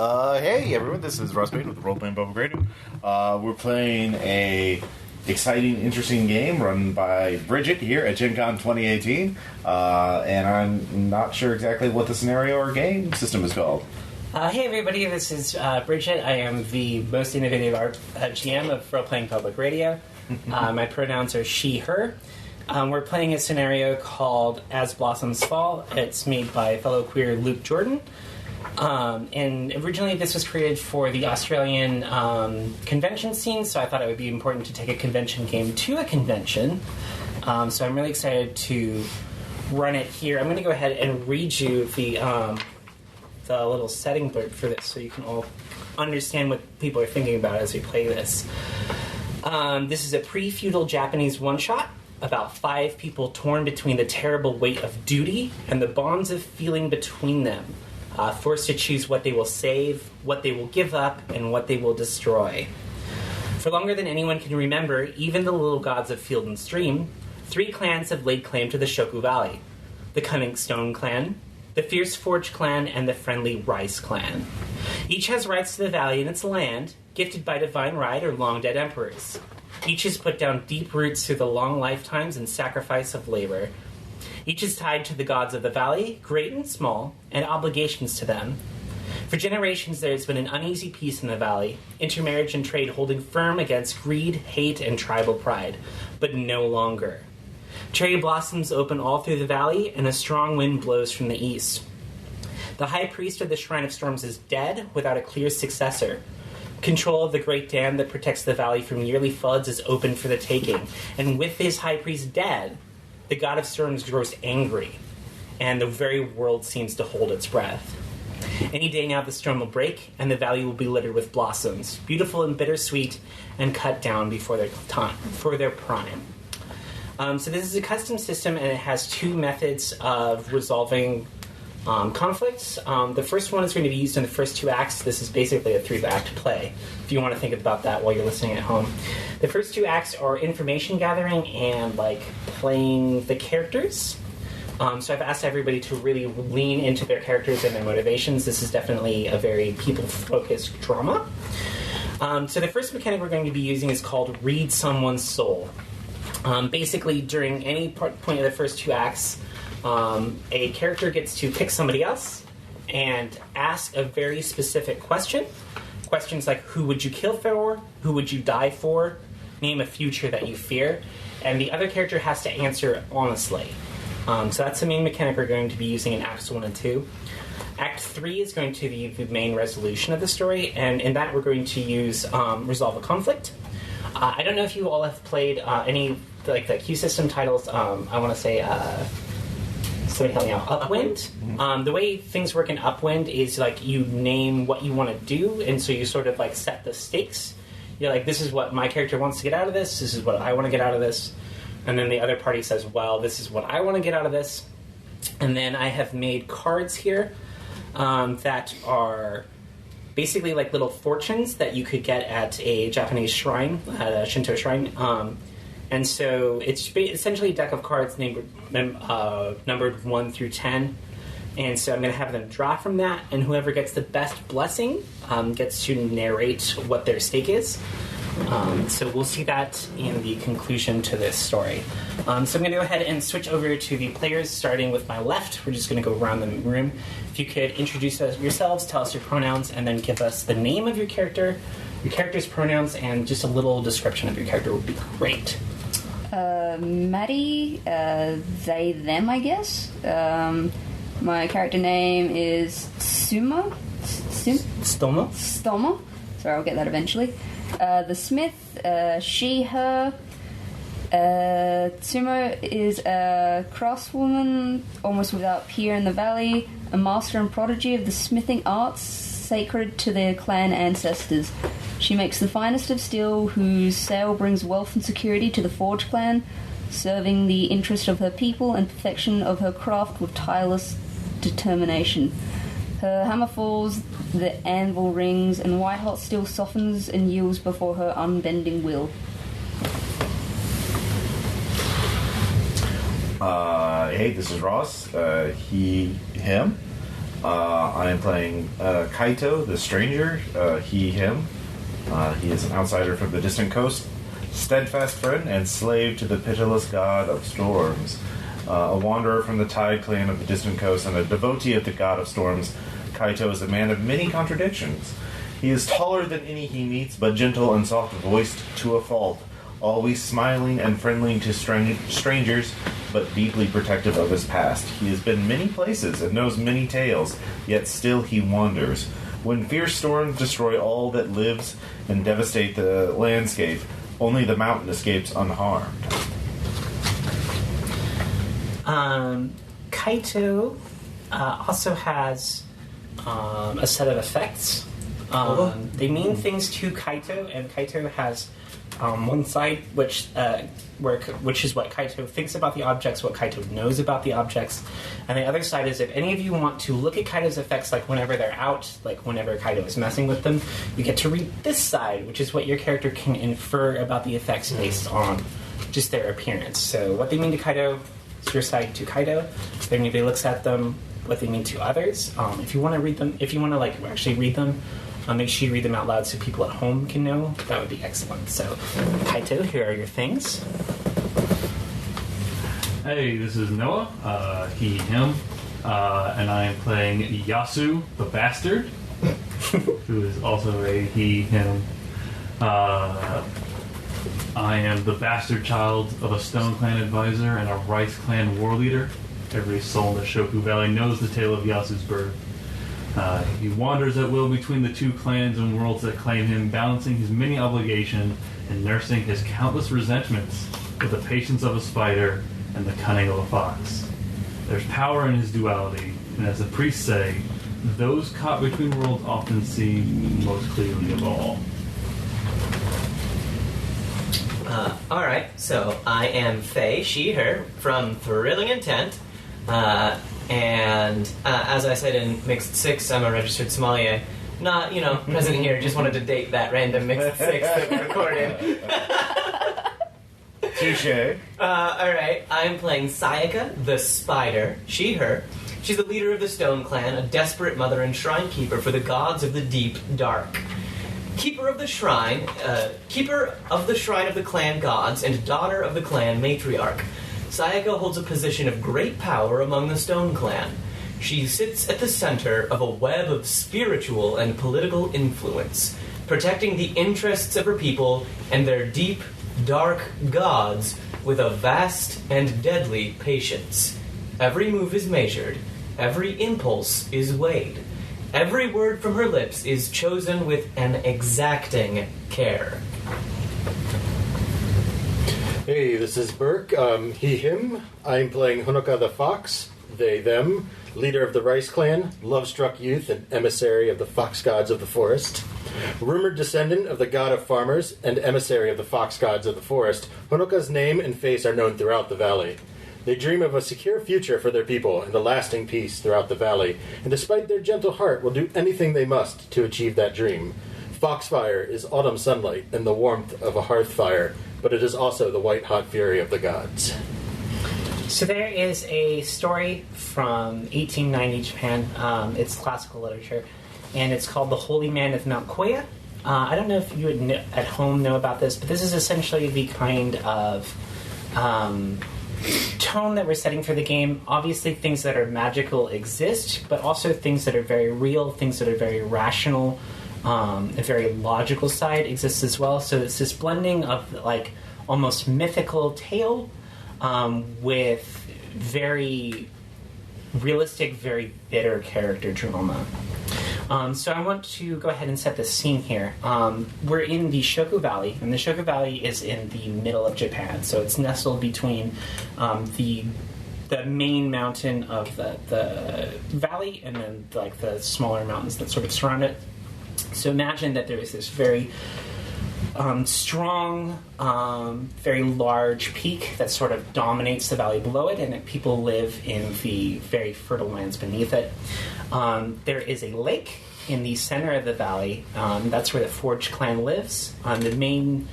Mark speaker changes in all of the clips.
Speaker 1: Hey everyone, this is Ross Payne with the Roleplaying Public Radio. We're playing a exciting, interesting game run by Bridget here at GenCon 2018, and I'm not sure exactly what the scenario or game system is called.
Speaker 2: Hey everybody, this is Bridget. I am the most innovative GM of Roleplaying Public Radio. My pronouns are she, her. We're playing a scenario called As Blossoms Fall. It's made by fellow queer Luke Jordan. And originally this was created for the Australian convention scene, so I thought it would be important to take a convention game to a convention. So I'm really excited to run it here. I'm going to go ahead and read you the little setting blurb for this so you can all understand what people are thinking about as we play this. This is a pre-feudal Japanese one-shot about 5 people torn between the terrible weight of duty and the bonds of feeling between them, forced to choose what they will save, what they will give up, and what they will destroy. For longer than anyone can remember, even the little gods of Field and Stream, 3 clans have laid claim to the Shoku Valley: the Cunning Stone Clan, the Fierce Forge Clan, and the Friendly Rice Clan. Each has rights to the valley and its land, gifted by divine right or long-dead emperors. Each has put down deep roots through the long lifetimes and sacrifice of labor. Each is tied to the gods of the valley, great and small, and obligations to them. For generations there has been an uneasy peace in the valley, intermarriage and trade holding firm against greed, hate, and tribal pride, but no longer. Cherry blossoms open all through the valley, and a strong wind blows from the east. The high priest of the Shrine of Storms is dead without a clear successor. Control of the great dam that protects the valley from yearly floods is open for the taking, and with his high priest dead, the god of storms grows angry, and the very world seems to hold its breath. Any day now the storm will break, and the valley will be littered with blossoms, beautiful and bittersweet, and cut down before their time, for their prime. So this is a custom system, and it has 2 methods of resolving conflicts. The first one is going to be used in the first 2 acts. This is basically a 3-act play, if you want to think about that while you're listening at home. The first 2 acts are information gathering and playing the characters. So I've asked everybody to really lean into their characters and their motivations. This is definitely a very people-focused drama. So the first mechanic we're going to be using is called Read Someone's Soul. Basically, during any point of the first 2 acts, a character gets to pick somebody else and ask a very specific question. Questions like, who would you kill for? Who would you die for? Name a future that you fear. And the other character has to answer honestly. So that's the main mechanic we're going to be using in Acts 1 and 2. Act 3 is going to be the main resolution of the story, and in that we're going to use Resolve a Conflict. I don't know if you all have played any the Q system titles. I want to say... somebody help me out. Upwind. The way things work in Upwind is you name what you want to do, and so you sort of set the stakes. You're like, this is what my character wants to get out of this. This is what I want to get out of this. And then the other party says, well, this is what I want to get out of this. And then I have made cards here that are basically little fortunes that you could get at a Japanese shrine, at a Shinto shrine. And so it's essentially a deck of cards numbered 1 through 10. And so I'm going to have them draw from that, and whoever gets the best blessing gets to narrate what their stake is. So we'll see that in the conclusion to this story. So I'm going to go ahead and switch over to the players, starting with my left. We're just going to go around the room. If you could introduce yourselves, tell us your pronouns, and then give us the name of your character's pronouns, and just a little description of your character would be great.
Speaker 3: Maddie, they, them, I guess. My character name is Stoma. Sorry, I'll get that eventually. The Smith, she, her. Sumo is a craftswoman, almost without peer in the valley, a master and prodigy of the smithing arts, sacred to their clan ancestors. She makes the finest of steel, whose sale brings wealth and security to the Forge clan, serving the interest of her people and perfection of her craft with tireless determination. Her hammer falls, the anvil rings, and white-hot steel softens and yields before her unbending will.
Speaker 1: Hey, this is Ross. He, him. I am playing Kaito, the stranger, he, him. He is an outsider from the distant coast, steadfast friend and slave to the pitiless god of storms. A wanderer from the Tide clan of the distant coast and a devotee of the god of storms, Kaito is a man of many contradictions. He is taller than any he meets, but gentle and soft-voiced to a fault, always smiling and friendly to strangers, but deeply protective of his past. He has been many places and knows many tales, yet still he wanders. When fierce storms destroy all that lives and devastate the landscape, only the mountain escapes unharmed.
Speaker 2: Kaito also has a set of effects. They mean things to Kaito, and Kaito has one side which is what Kaito thinks about the objects, what Kaito knows about the objects, and the other side is if any of you want to look at Kaito's effects, like whenever they're out, like whenever Kaito is messing with them, you get to read this side, which is what your character can infer about the effects based on just their appearance. So what they mean to Kaito is your side to Kaito. If anybody looks at them, what they mean to others. If you want to read them, if you want to like actually read them, make sure you read them out loud so people at home can know. That would be excellent. So, Kaito, here are your things.
Speaker 4: Hey, this is Noah, he, him, and I am playing Yasu, the bastard, who is also a he, him. I am the bastard child of a Stone Clan advisor and a Rice Clan war leader. Every soul in the Shoku Valley knows the tale of Yasu's birth. He wanders at will between the two clans and worlds that claim him, balancing his many obligations and nursing his countless resentments with the patience of a spider and the cunning of a fox. There's power in his duality, and as the priests say, those caught between worlds often see most clearly of all.
Speaker 5: Alright, so I am Faye, she, her, from Thrilling Intent. And as I said in Mixed 6, I'm a registered sommelier. Not, present here, just wanted to date that random Mixed 6 that we recorded.
Speaker 1: Touché.
Speaker 5: Alright, I'm playing Sayaka, the spider, she, her. She's the leader of the Stone Clan, a desperate mother and shrine keeper for the gods of the deep dark. Keeper of the shrine of the clan gods, and daughter of the clan matriarch. Sayaka holds a position of great power among the Stone Clan. She sits at the center of a web of spiritual and political influence, protecting the interests of her people and their deep, dark gods with a vast and deadly patience. Every move is measured, every impulse is weighed, every word from her lips is chosen with an exacting care.
Speaker 6: Hey, this is Burke. He, him. I'm playing Honoka the Fox. They, them. Leader of the Rice Clan, love-struck youth, and emissary of the fox gods of the forest. Rumored descendant of the god of farmers and emissary of the fox gods of the forest, Honoka's name and face are known throughout the valley. They dream of a secure future for their people and a lasting peace throughout the valley, and despite their gentle heart, will do anything they must to achieve that dream. Foxfire is autumn sunlight and the warmth of a hearth fire, but it is also the white-hot fury of the gods.
Speaker 2: So there is a story from 1890 Japan. It's classical literature, and it's called The Holy Man of Mount Koya. I don't know if you at home know about this, but this is essentially the kind of tone that we're setting for the game. Obviously, things that are magical exist, but also things that are very real, things that are very rational, a very logical side exists as well. So it's this blending of like almost mythical tale with very realistic, very bitter character drama. So I want to go ahead and set the scene here. We're in the Shoku Valley, and the Shoku Valley is in the middle of Japan. So it's nestled between the main mountain of the valley and then like the smaller mountains that sort of surround it. So imagine that there is this very strong, very large peak that sort of dominates the valley below it, and that people live in the very fertile lands beneath it. There is a lake in the center of the valley. That's where the Forge clan lives. The main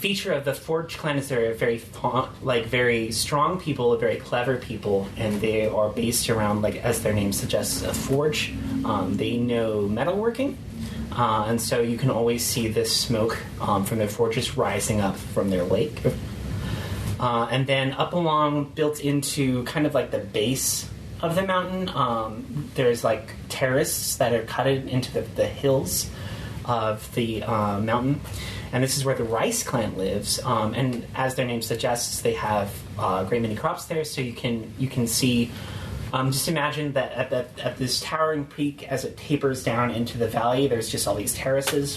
Speaker 2: feature of the Forge clan is they're very strong people, very clever people, and they are based around, like as their name suggests, a forge. They know metalworking, and so you can always see this smoke from their forges rising up from their lake. And then up along, built into kind of like the base of the mountain, there's like terraces that are cut into the hills of the mountain. And this is where the Rice clan lives. And as their name suggests, they have a great many crops there. So you can see, just imagine that at this towering peak, as it tapers down into the valley, there's just all these terraces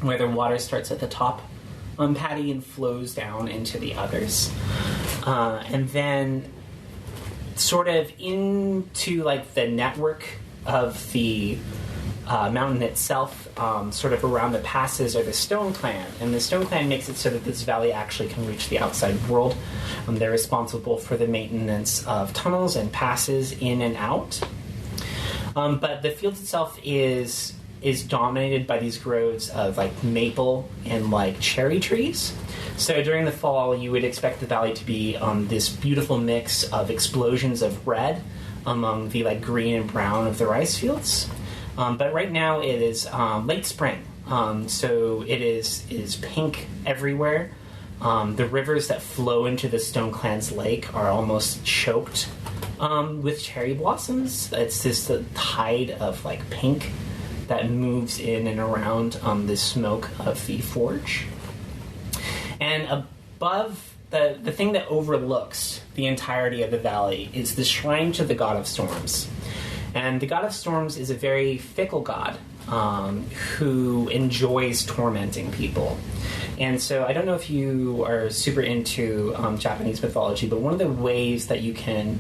Speaker 2: where the water starts at the top Patty and flows down into the others. And then sort of into like the network of the mountain itself, sort of around the passes, are the Stone Clan. And the Stone Clan makes it so that this valley actually can reach the outside world. They're responsible for the maintenance of tunnels and passes in and out. But the field itself is dominated by these groves of like maple and like cherry trees. So during the fall, you would expect the valley to be this beautiful mix of explosions of red among the like green and brown of the rice fields. But right now it is late spring, so it is pink everywhere. The rivers that flow into the Stone Clan's lake are almost choked with cherry blossoms. It's just a tide of like pink that moves in and around the smoke of the forge. And above, the thing that overlooks the entirety of the valley is the shrine to the god of storms. And the god of storms is a very fickle god who enjoys tormenting people. And so I don't know if you are super into Japanese mythology, but one of the ways that you can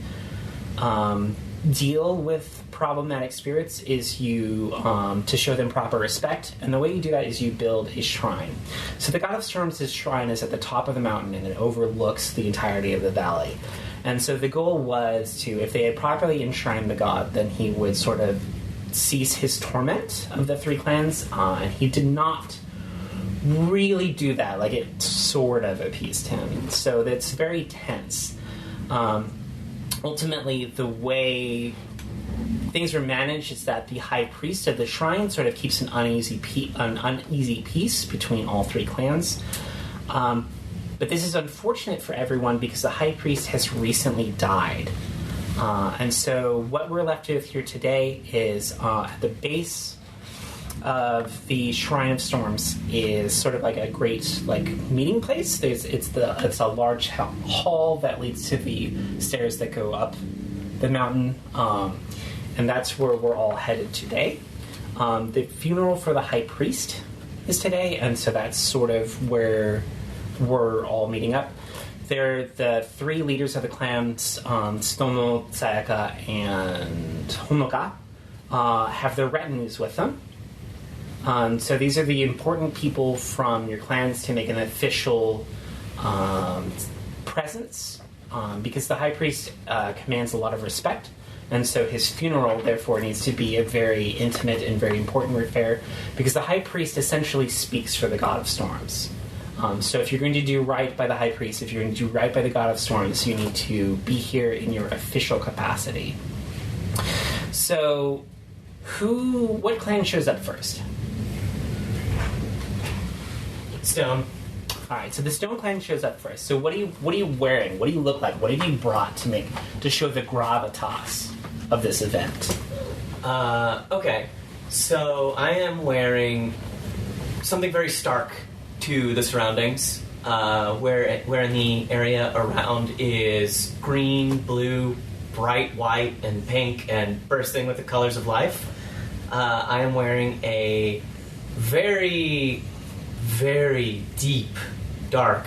Speaker 2: deal with problematic spirits is you to show them proper respect, and the way you do that is you build a shrine. So the god of storms' shrine is at the top of the mountain, and it overlooks the entirety of the valley. And so the goal was to, if they had properly enshrined the god, then he would sort of cease his torment of the three clans, and he did not really do that. Like, it sort of appeased him. So that's very tense. Ultimately, the way things were managed is that the high priest of the shrine sort of keeps an uneasy peace between all three clans. But this is unfortunate for everyone because the high priest has recently died. And so what we're left with here today is at the base of the Shrine of Storms is sort of like a great like meeting place. It's a large hall that leads to the stairs that go up the mountain, and that's where we're all headed today. The funeral for the high priest is today, and so that's sort of where we're all meeting up. They're the three leaders of the clans, Tsutomu, Sayaka, and Honoka, have their retinues with them. So these are the important people from your clans to make an official presence, because the high priest commands a lot of respect, and so his funeral, therefore, needs to be a very intimate and very important affair, because the high priest essentially speaks for the god of storms. So if you're going to do right by the high priest, if you're going to do right by the god of storms, you need to be here in your official capacity. So, what clan shows up first?
Speaker 5: Stone.
Speaker 2: All right, so the Stone Clan shows up first. So what are you wearing? What do you look like? What have you brought to show the gravitas of this event?
Speaker 5: Okay, so I am wearing something very stark to the surroundings, where in the area around is green, blue, bright white, and pink, and bursting with the colors of life. I am wearing a very, very deep, dark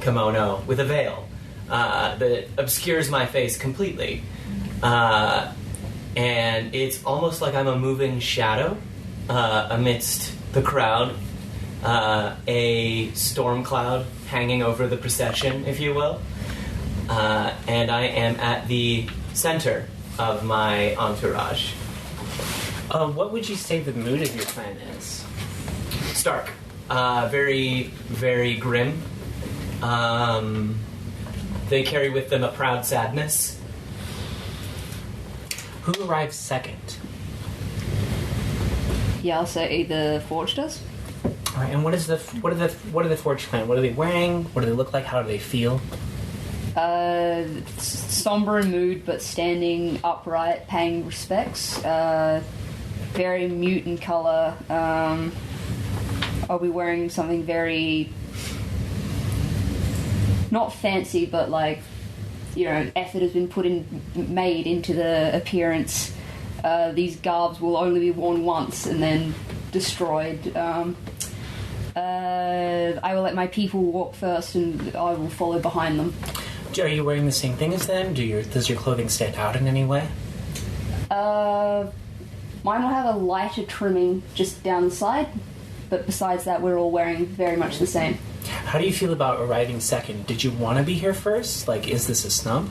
Speaker 5: kimono with a veil that obscures my face completely. And it's almost like I'm a moving shadow amidst the crowd. A storm cloud hanging over the procession, if you will. And I am at the center of my entourage.
Speaker 2: What would you say the mood of your clan is?
Speaker 5: Stark. Very, very grim. They carry with them a proud sadness.
Speaker 2: Who arrives second?
Speaker 3: Yeah, I'll say the Forge does.
Speaker 2: All right, and what are the Forge clan? What are they wearing? What do they look like? How do they feel?
Speaker 3: Somber in mood, but standing upright, paying respects. Very mute in color. I'll be wearing something very not fancy, but like, you know, effort has been made into the appearance. These garbs will only be worn once and then destroyed. I will let my people walk first, and I will follow behind them.
Speaker 2: Are you wearing the same thing as them? Does your clothing stand out in any way?
Speaker 3: Mine will have a lighter trimming just down the side, but besides that, we're all wearing very much the same.
Speaker 2: How do you feel about arriving second? Did you want to be here first? Like, is this a snub?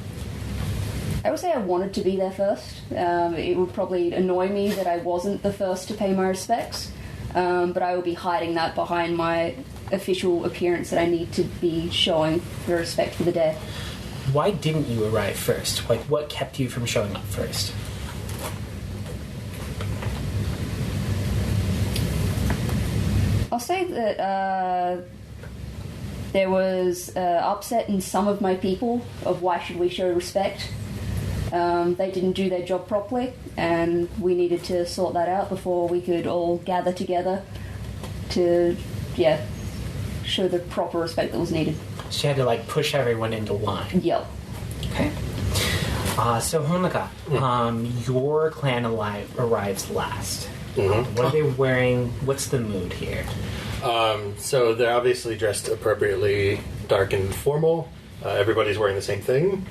Speaker 3: I would say I wanted to be there first. It would probably annoy me that I wasn't the first to pay my respects, but I will be hiding that behind my official appearance that I need to be showing for respect for the day.
Speaker 2: Why didn't you arrive first? Like, what kept you from showing up first?
Speaker 3: I'll say that there was upset in some of my people of why should we show respect. They didn't do their job properly, and we needed to sort that out before we could all gather together to, show the proper respect that was needed.
Speaker 2: So you had to, like, push everyone into line.
Speaker 3: Yep.
Speaker 2: Okay. So Honoka, your clan arrives last.
Speaker 6: Mm-hmm.
Speaker 2: What are they wearing? What's the mood here?
Speaker 6: So they're obviously dressed appropriately dark and formal. Everybody's wearing the same thing.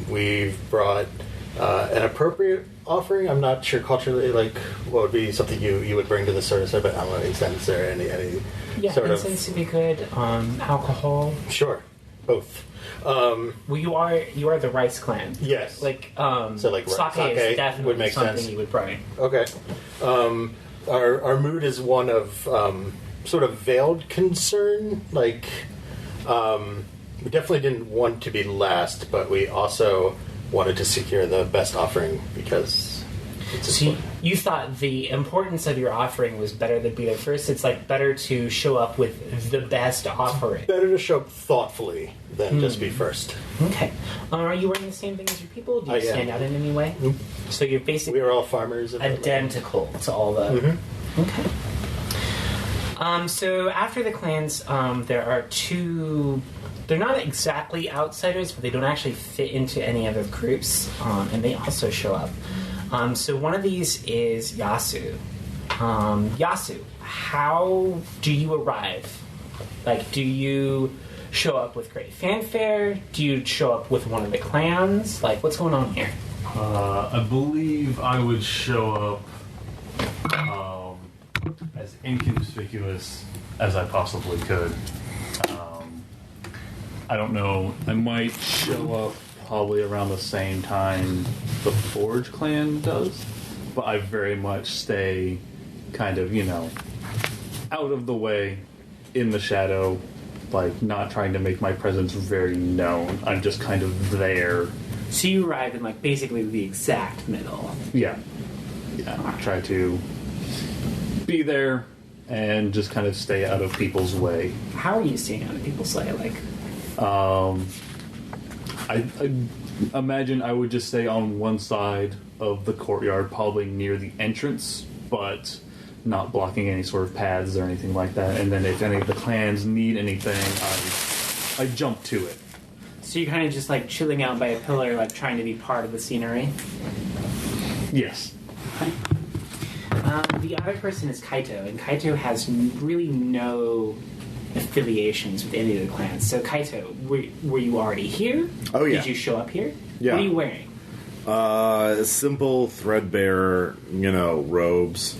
Speaker 6: We've brought an appropriate offering. I'm not sure culturally, like, what would be something you would bring to this sort of stuff, but I don't know, incense or any sort of...
Speaker 2: incense would be good. Alcohol.
Speaker 6: Sure, both.
Speaker 2: Well, you are the rice clan.
Speaker 6: Yes.
Speaker 2: Like,
Speaker 6: so like
Speaker 2: sake is definitely
Speaker 6: would make
Speaker 2: something
Speaker 6: sense.
Speaker 2: you would bring.
Speaker 6: Okay. Our mood is one of sort of veiled concern. Like, we definitely didn't want to be last, but we also wanted to secure the best offering because it's
Speaker 2: you thought the importance of your offering was better than be there first. It's like better to show up with the best offering.
Speaker 6: better to show up thoughtfully than just be first.
Speaker 2: Okay. Are you wearing the same thing as your people? Do you stand out in any way?
Speaker 6: Nope.
Speaker 2: So you're basically
Speaker 6: We are all farmers.
Speaker 2: identical to all the...
Speaker 6: Mm-hmm.
Speaker 2: Okay. So after the clans, there are two... They're not exactly outsiders, but they don't actually fit into any other groups, and they also show up. So one of these is Yasu. Yasu, how do you arrive? Like, do you show up with great fanfare? Do you show up with one of the clans? Like, what's going on here?
Speaker 4: I believe I would show up as inconspicuous as I possibly could. I don't know. I might show up probably around the same time the Forge clan does, but I very much stay kind of, out of the way, in the shadow, like not trying to make my presence very known. I'm just kind of there.
Speaker 2: So you arrive in, like, basically the exact middle.
Speaker 4: Yeah. I try to be there and just kind of stay out of people's way.
Speaker 2: How are you staying out of people's way? Like,
Speaker 4: I imagine I would just stay on one side of the courtyard, probably near the entrance, but not blocking any sort of paths or anything like that. And then if any of the clans need anything, I jump to it.
Speaker 2: so you're kind of just, like, chilling out by a pillar, like, trying to be part of the scenery?
Speaker 4: Yes.
Speaker 2: The other person is Kaito, and Kaito has really no affiliations with any of the clans. So, Kaito, were you already here?
Speaker 1: Oh, yeah.
Speaker 2: Did you show up here?
Speaker 1: Yeah.
Speaker 2: What are you wearing?
Speaker 1: Simple, threadbare, robes.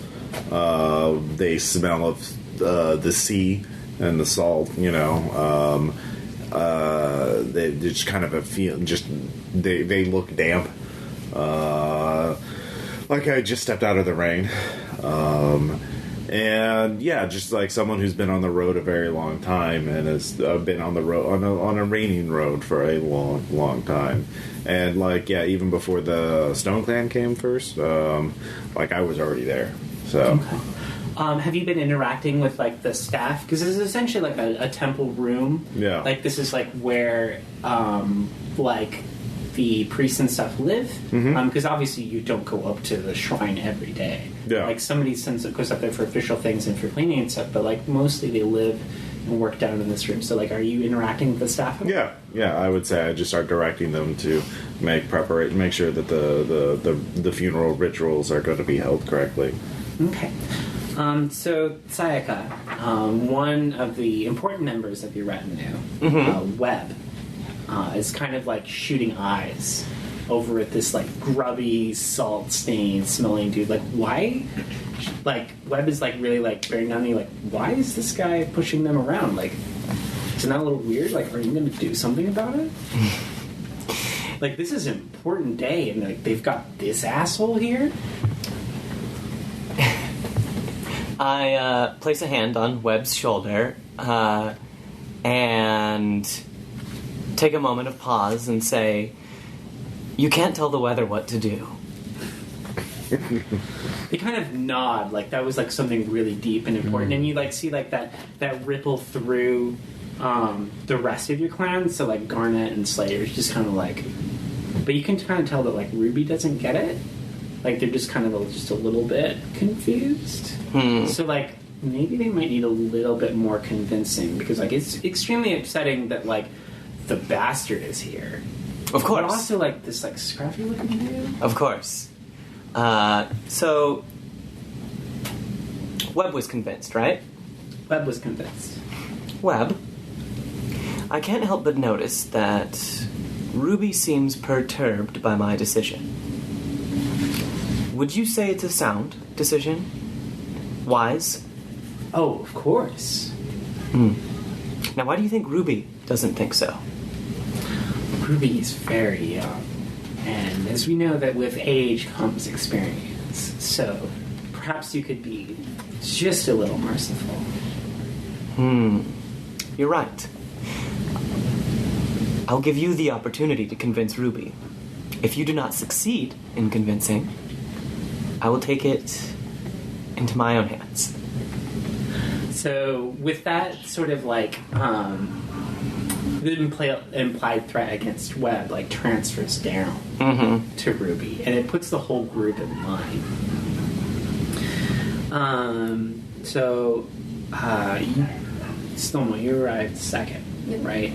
Speaker 1: They smell of the sea and the salt. They just kind of a feel. Just they look damp. Like I just stepped out of the rain. And yeah, just like someone who's been on the road a very long time and has been on the road on a raining road for a long time. And like even before the Stone Clan came first, like I was already there. So.
Speaker 2: Okay. Have you been interacting with like the staff? Because this is essentially like a temple room.
Speaker 1: Yeah.
Speaker 2: Like this is like where like the priests and stuff live. Because obviously you don't go up to the shrine every day.
Speaker 1: Yeah.
Speaker 2: Like somebody goes up there for official things and for cleaning and stuff. But like mostly they live and work down in this room. So like, are you interacting with the staff?
Speaker 1: Yeah. I would say I just start directing them to make sure that the funeral rituals are going to be held correctly.
Speaker 2: Okay. So, Sayaka, one of the important members of your retinue, Webb, is kind of like shooting eyes over at this like grubby, salt-stained smelling dude. Like, why? Like, Webb is like really like bearing down on you. Like, why is this guy pushing them around? Like, isn't that a little weird? Like, are you going to do something about it? Like, this is an important day, and like they've got this asshole here.
Speaker 5: I place a hand on Webb's shoulder and take a moment of pause and say, "You can't tell the weather what to do."
Speaker 2: They kind of nod, like that was like something really deep and important, and you like see like that ripple through the rest of your clan. So like Garnet and Slayer's just kind of like, but you can kind of tell that like Ruby doesn't get it. Like they're just kind of just a little bit confused. So like maybe they might need a little bit more convincing, because like it's extremely upsetting that like the bastard is here.
Speaker 5: Of course.
Speaker 2: But also like this like scruffy looking dude.
Speaker 5: Of course. So Webb was convinced, right?
Speaker 2: Webb was convinced.
Speaker 5: Webb, I can't help but notice that Ruby seems perturbed by my decision. Would you say it's a sound decision? Wise?
Speaker 2: Oh, of course.
Speaker 5: Now, why do you think Ruby doesn't think so?
Speaker 2: Ruby is very young, and as we know that with age comes experience, so perhaps you could be just a little merciful.
Speaker 5: You're right. I'll give you the opportunity to convince Ruby. If you do not succeed in convincing, I will take it into my own hands.
Speaker 2: So with that sort of like the implied threat against Webb like transfers down to Ruby, and it puts the whole group in line. Stoma, you arrived second, right?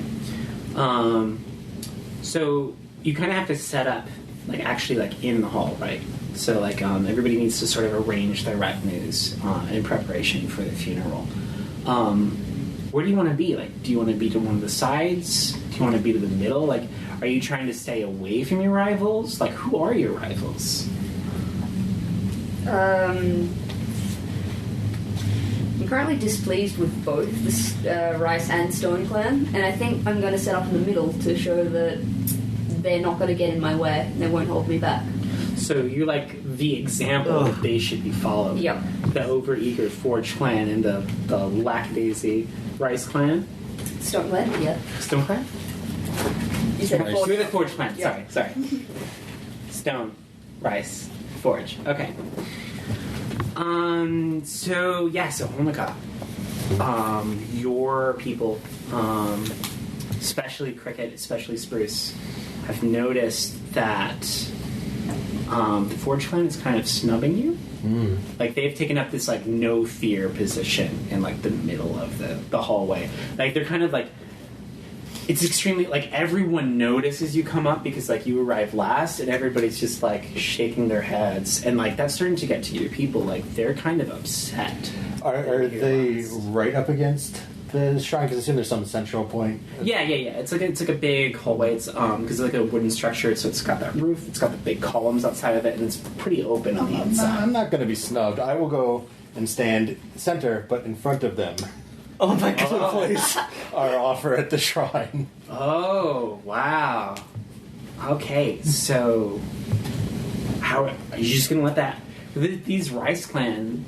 Speaker 2: So you kind of have to set up like actually like in the hall, right? So like everybody needs to sort of arrange their retinues in preparation for the funeral. Where do you want to be? Like, do you want to be to one of the sides? Do you want to be to the middle? Like, are you trying to stay away from your rivals? Like, who are your rivals?
Speaker 3: I'm currently displeased with both the Rice and Stone Clan, and I think I'm going to set up in the middle to show that they're not going to get in my way and they won't hold me back.
Speaker 2: So you're like the example that they should be followed.
Speaker 3: Yep.
Speaker 2: The overeager Forge clan and the lackadaisy Rice clan.
Speaker 3: Stone Clan? Yeah.
Speaker 2: Stone clan?
Speaker 3: You said Forge.
Speaker 2: You're the Forge clan.
Speaker 3: Yeah.
Speaker 2: Sorry. Stone, Rice, Forge. Okay. So Honoka, your people, especially Cricket, especially Spruce, have noticed that the Forge clan is kind of snubbing you. Like they've taken up this like no fear position in like the middle of the hallway. Like they're kind of like, it's extremely like everyone notices you come up because like you arrive last, and everybody's just like shaking their heads, and like that's starting to get to your people. Like they're kind of upset.
Speaker 6: Are they right up against the shrine? Because I assume there's some central point.
Speaker 2: Yeah. It's like a big hallway. It's because it's like a wooden structure, so it's got that roof. It's got the big columns outside of it, and it's pretty open on the inside.
Speaker 6: I'm not going to be snubbed. I will go and stand center, but in front of them.
Speaker 5: Oh my
Speaker 6: To
Speaker 5: god.
Speaker 6: place our offer at the shrine.
Speaker 2: Oh wow. Okay, so how are you just gonna let that these Rice clan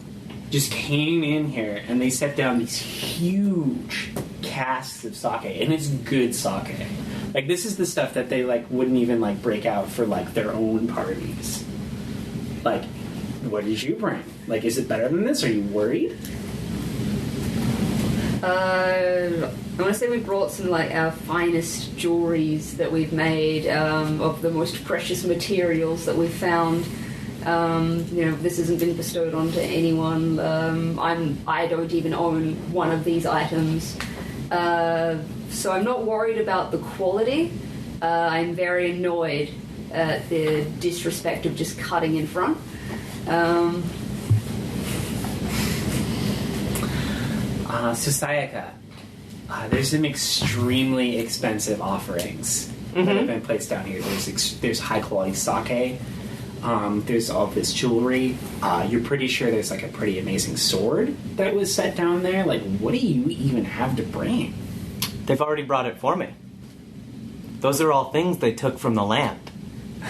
Speaker 2: just came in here and they set down these huge casks of sake, and it's good sake. Like, this is the stuff that they, like, wouldn't even, like, break out for, like, their own parties. Like, what did you bring? Like, is it better than this? Are you worried?
Speaker 3: I want to say we brought some, like, our finest jewelries that we've made, of the most precious materials that we've found. This hasn't been bestowed onto anyone. I don't even own one of these items. So I'm not worried about the quality. I'm very annoyed at the disrespect of just cutting in front.
Speaker 2: So Sayaka, there's some extremely expensive offerings that have been placed down here. There's high quality sake. There's all this jewelry. You're pretty sure there's like a pretty amazing sword that was set down there. Like, what do you even have to bring?
Speaker 5: They've already brought it for me. Those are all things they took from the land,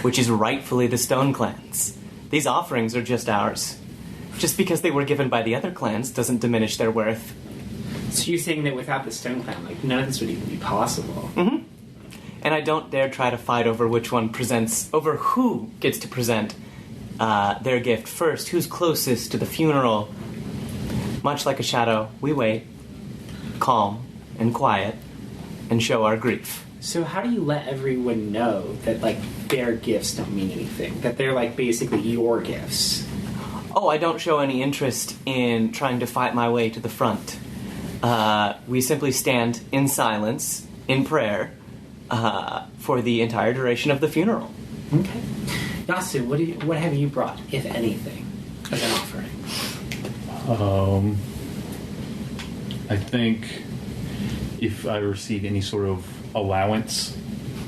Speaker 5: which is rightfully the Stone Clan's. These offerings are just ours. Just because they were given by the other clans doesn't diminish their worth.
Speaker 2: So you're saying that without the Stone Clan, like, none of this would even be possible?
Speaker 5: Mm-hmm. And I don't dare try to fight over over who gets to present their gift first, who's closest to the funeral. Much like a shadow, we wait, calm and quiet, and show our grief.
Speaker 2: So how do you let everyone know that, like, their gifts don't mean anything? That they're, like, basically your gifts?
Speaker 5: Oh, I don't show any interest in trying to fight my way to the front. We simply stand in silence, in prayer, for the entire duration of the funeral.
Speaker 2: Okay. Yasu, what have you brought, if anything, as an offering?
Speaker 4: I think if I receive any sort of allowance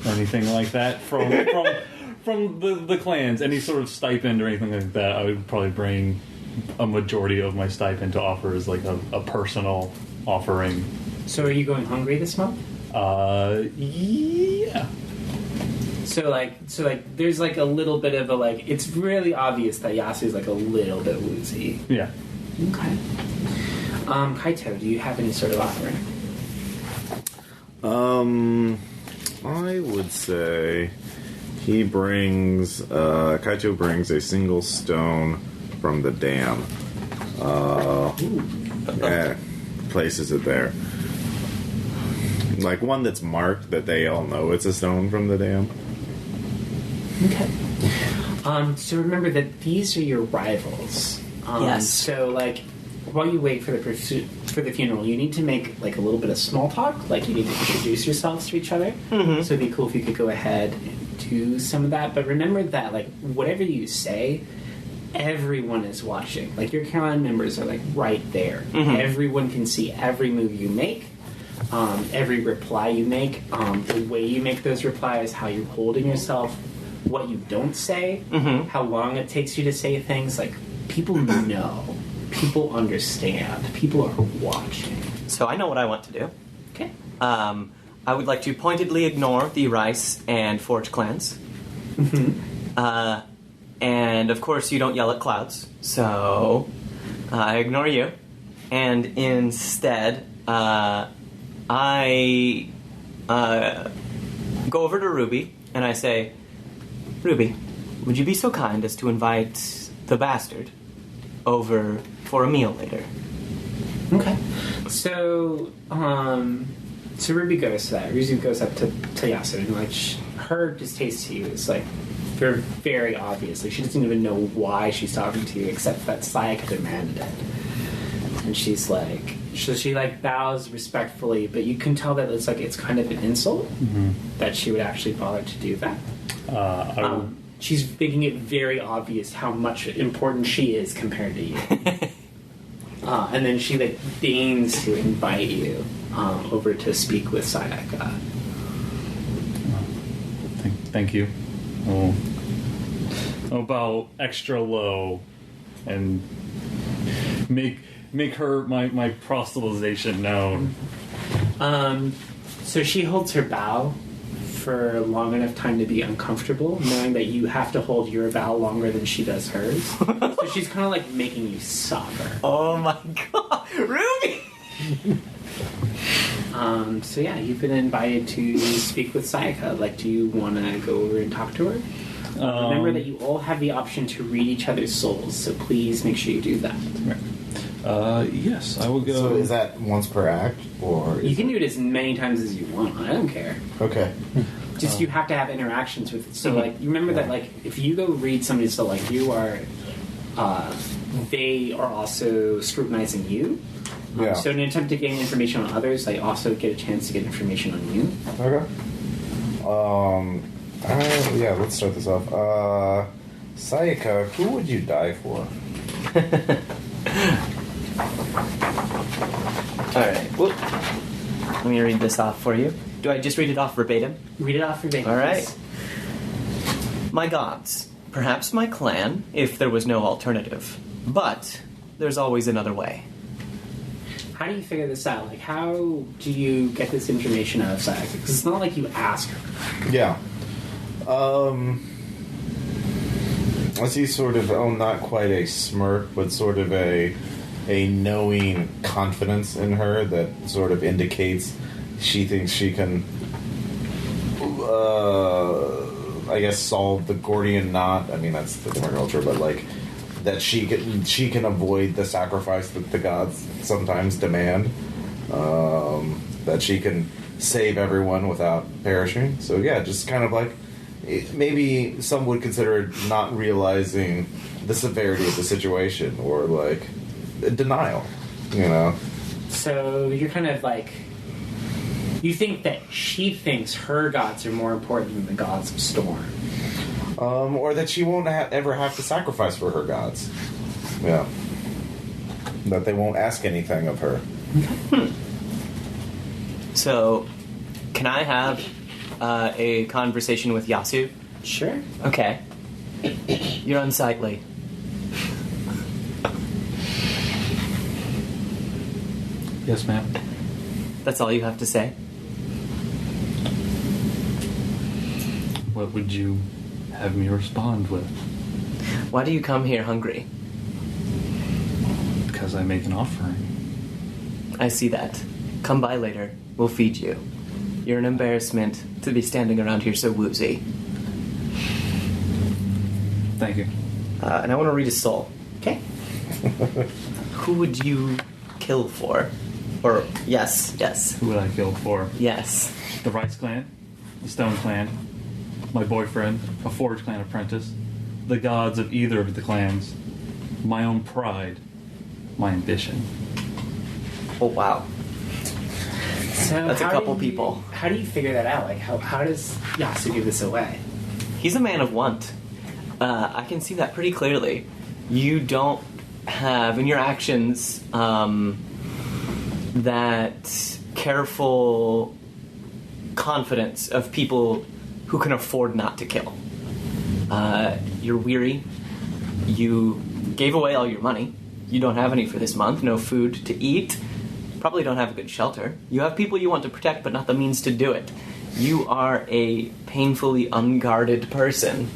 Speaker 4: or anything like that from the clans, any sort of stipend or anything like that, I would probably bring a majority of my stipend to offer as like a personal offering.
Speaker 2: So are you going hungry this month?
Speaker 4: Yeah.
Speaker 2: So there's like a little bit of a, like, it's really obvious that Yasu's like a little bit woozy.
Speaker 4: Yeah.
Speaker 2: Okay. Kaito, do you have any sort of offering?
Speaker 1: I would say Kaito brings a single stone from the dam. Places it there. Like one that's marked that they all know it's a stone from the dam.
Speaker 2: Okay. So remember that these are your rivals.
Speaker 5: Yes.
Speaker 2: So, like, while you wait for the funeral, you need to make, like, a little bit of small talk. Like, you need to introduce yourselves to each other.
Speaker 5: Mm-hmm.
Speaker 2: So it'd be cool if you could go ahead and do some of that. But remember that, like, whatever you say, everyone is watching. Like, your clan members are, like, right there.
Speaker 5: Mm-hmm.
Speaker 2: Everyone can see every move you make. Every reply you make, the way you make those replies, how you're holding yourself, what you don't say,
Speaker 5: mm-hmm.
Speaker 2: how long it takes you to say things. Like, people know. People understand. People are watching.
Speaker 5: So I know what I want to do.
Speaker 2: Okay.
Speaker 5: I would like to pointedly ignore the Rice and Forge clans.
Speaker 2: Mm-hmm.
Speaker 5: And, of course, you don't yell at clouds. So I ignore you. And instead, I go over to Ruby and I say, Ruby, would you be so kind as to invite the bastard over for a meal later?
Speaker 2: Okay. So Ruby goes to that. Ruby goes up to Yasu, and, like, her distaste to you is, like, very, very obvious. Like, she doesn't even know why she's talking to you, except that Sayaka demanded it. And she's like, so she, like, bows respectfully, but you can tell that it's kind of an insult that she would actually bother to do that. She's making it very obvious how much important she is compared to you. And then she, like, deigns to invite you over to speak with Sayaka.
Speaker 4: Thank you. I'll bow extra low and make her my proselytization known.
Speaker 2: So she holds her bow for long enough time to be uncomfortable, knowing that you have to hold your vow longer than she does hers. So she's kind of like making you suffer.
Speaker 5: Oh my god, Ruby!
Speaker 2: So yeah, you've been invited to speak with Sayaka. Like, do you want to go over and talk to her? Remember that you all have the option to read each other's souls, so please make sure you do that.
Speaker 4: Yes, I will go.
Speaker 1: So is that once per act, or
Speaker 2: You can do it as many times as you want. I don't care.
Speaker 1: Okay.
Speaker 2: Just you have to have interactions with it. So like, you remember that like if you go read somebody's soul, like you are, they are also scrutinizing you.
Speaker 1: Yeah.
Speaker 2: So in an attempt to gain information on others, they also get a chance to get information on you.
Speaker 1: Okay. Yeah, let's start this off. Sayaka, who would you die for?
Speaker 5: Alright, whoop. Let me read this off for you. Do I just read it off verbatim?
Speaker 2: Read it off verbatim.
Speaker 5: Alright. My gods, perhaps my clan, if there was no alternative. But there's always another way.
Speaker 2: How do you figure this out? Like, how do you get this information out of Sayaka? Because it's not like you ask her.
Speaker 1: Yeah. I see sort of, not quite a smirk, but sort of a knowing confidence in her that sort of indicates she thinks she can, I guess, solve the Gordian knot. I mean, that's the different culture, but like that she can avoid the sacrifice that the gods sometimes demand. That she can save everyone without perishing. So yeah, just kind of like maybe some would consider not realizing the severity of the situation, or like denial, you know.
Speaker 2: So you're kind of like, you think that she thinks her gods are more important than the gods of Storm.
Speaker 1: Or that she won't ever have to sacrifice for her gods. Yeah. That they won't ask anything of her.
Speaker 5: So, can I have a conversation with Yasu?
Speaker 2: Sure.
Speaker 5: Okay. You're unsightly.
Speaker 4: Yes, ma'am.
Speaker 5: That's all you have to say?
Speaker 4: What would you have me respond with?
Speaker 5: Why do you come here hungry?
Speaker 4: Because I make an offering.
Speaker 5: I see that. Come by later. We'll feed you. You're an embarrassment to be standing around here so woozy.
Speaker 4: Thank you.
Speaker 5: And I want to read his soul.
Speaker 2: Okay.
Speaker 5: Who would you kill for? Or, yes.
Speaker 4: Who would I kill for?
Speaker 5: Yes.
Speaker 4: The Rice Clan, the Stone Clan, my boyfriend, a Forge Clan apprentice, the gods of either of the clans, my own pride, my ambition.
Speaker 5: Oh, wow.
Speaker 2: So
Speaker 5: That's a couple people.
Speaker 2: How do you figure that out? Like, how does Yasu give this away?
Speaker 5: He's a man of want. I can see that pretty clearly. You don't have, in your actions, that careful confidence of people who can afford not to kill. You're weary. You gave away all your money. You don't have any for this month. No food to eat. Probably don't have a good shelter. You have people you want to protect, but not the means to do it. You are a painfully unguarded person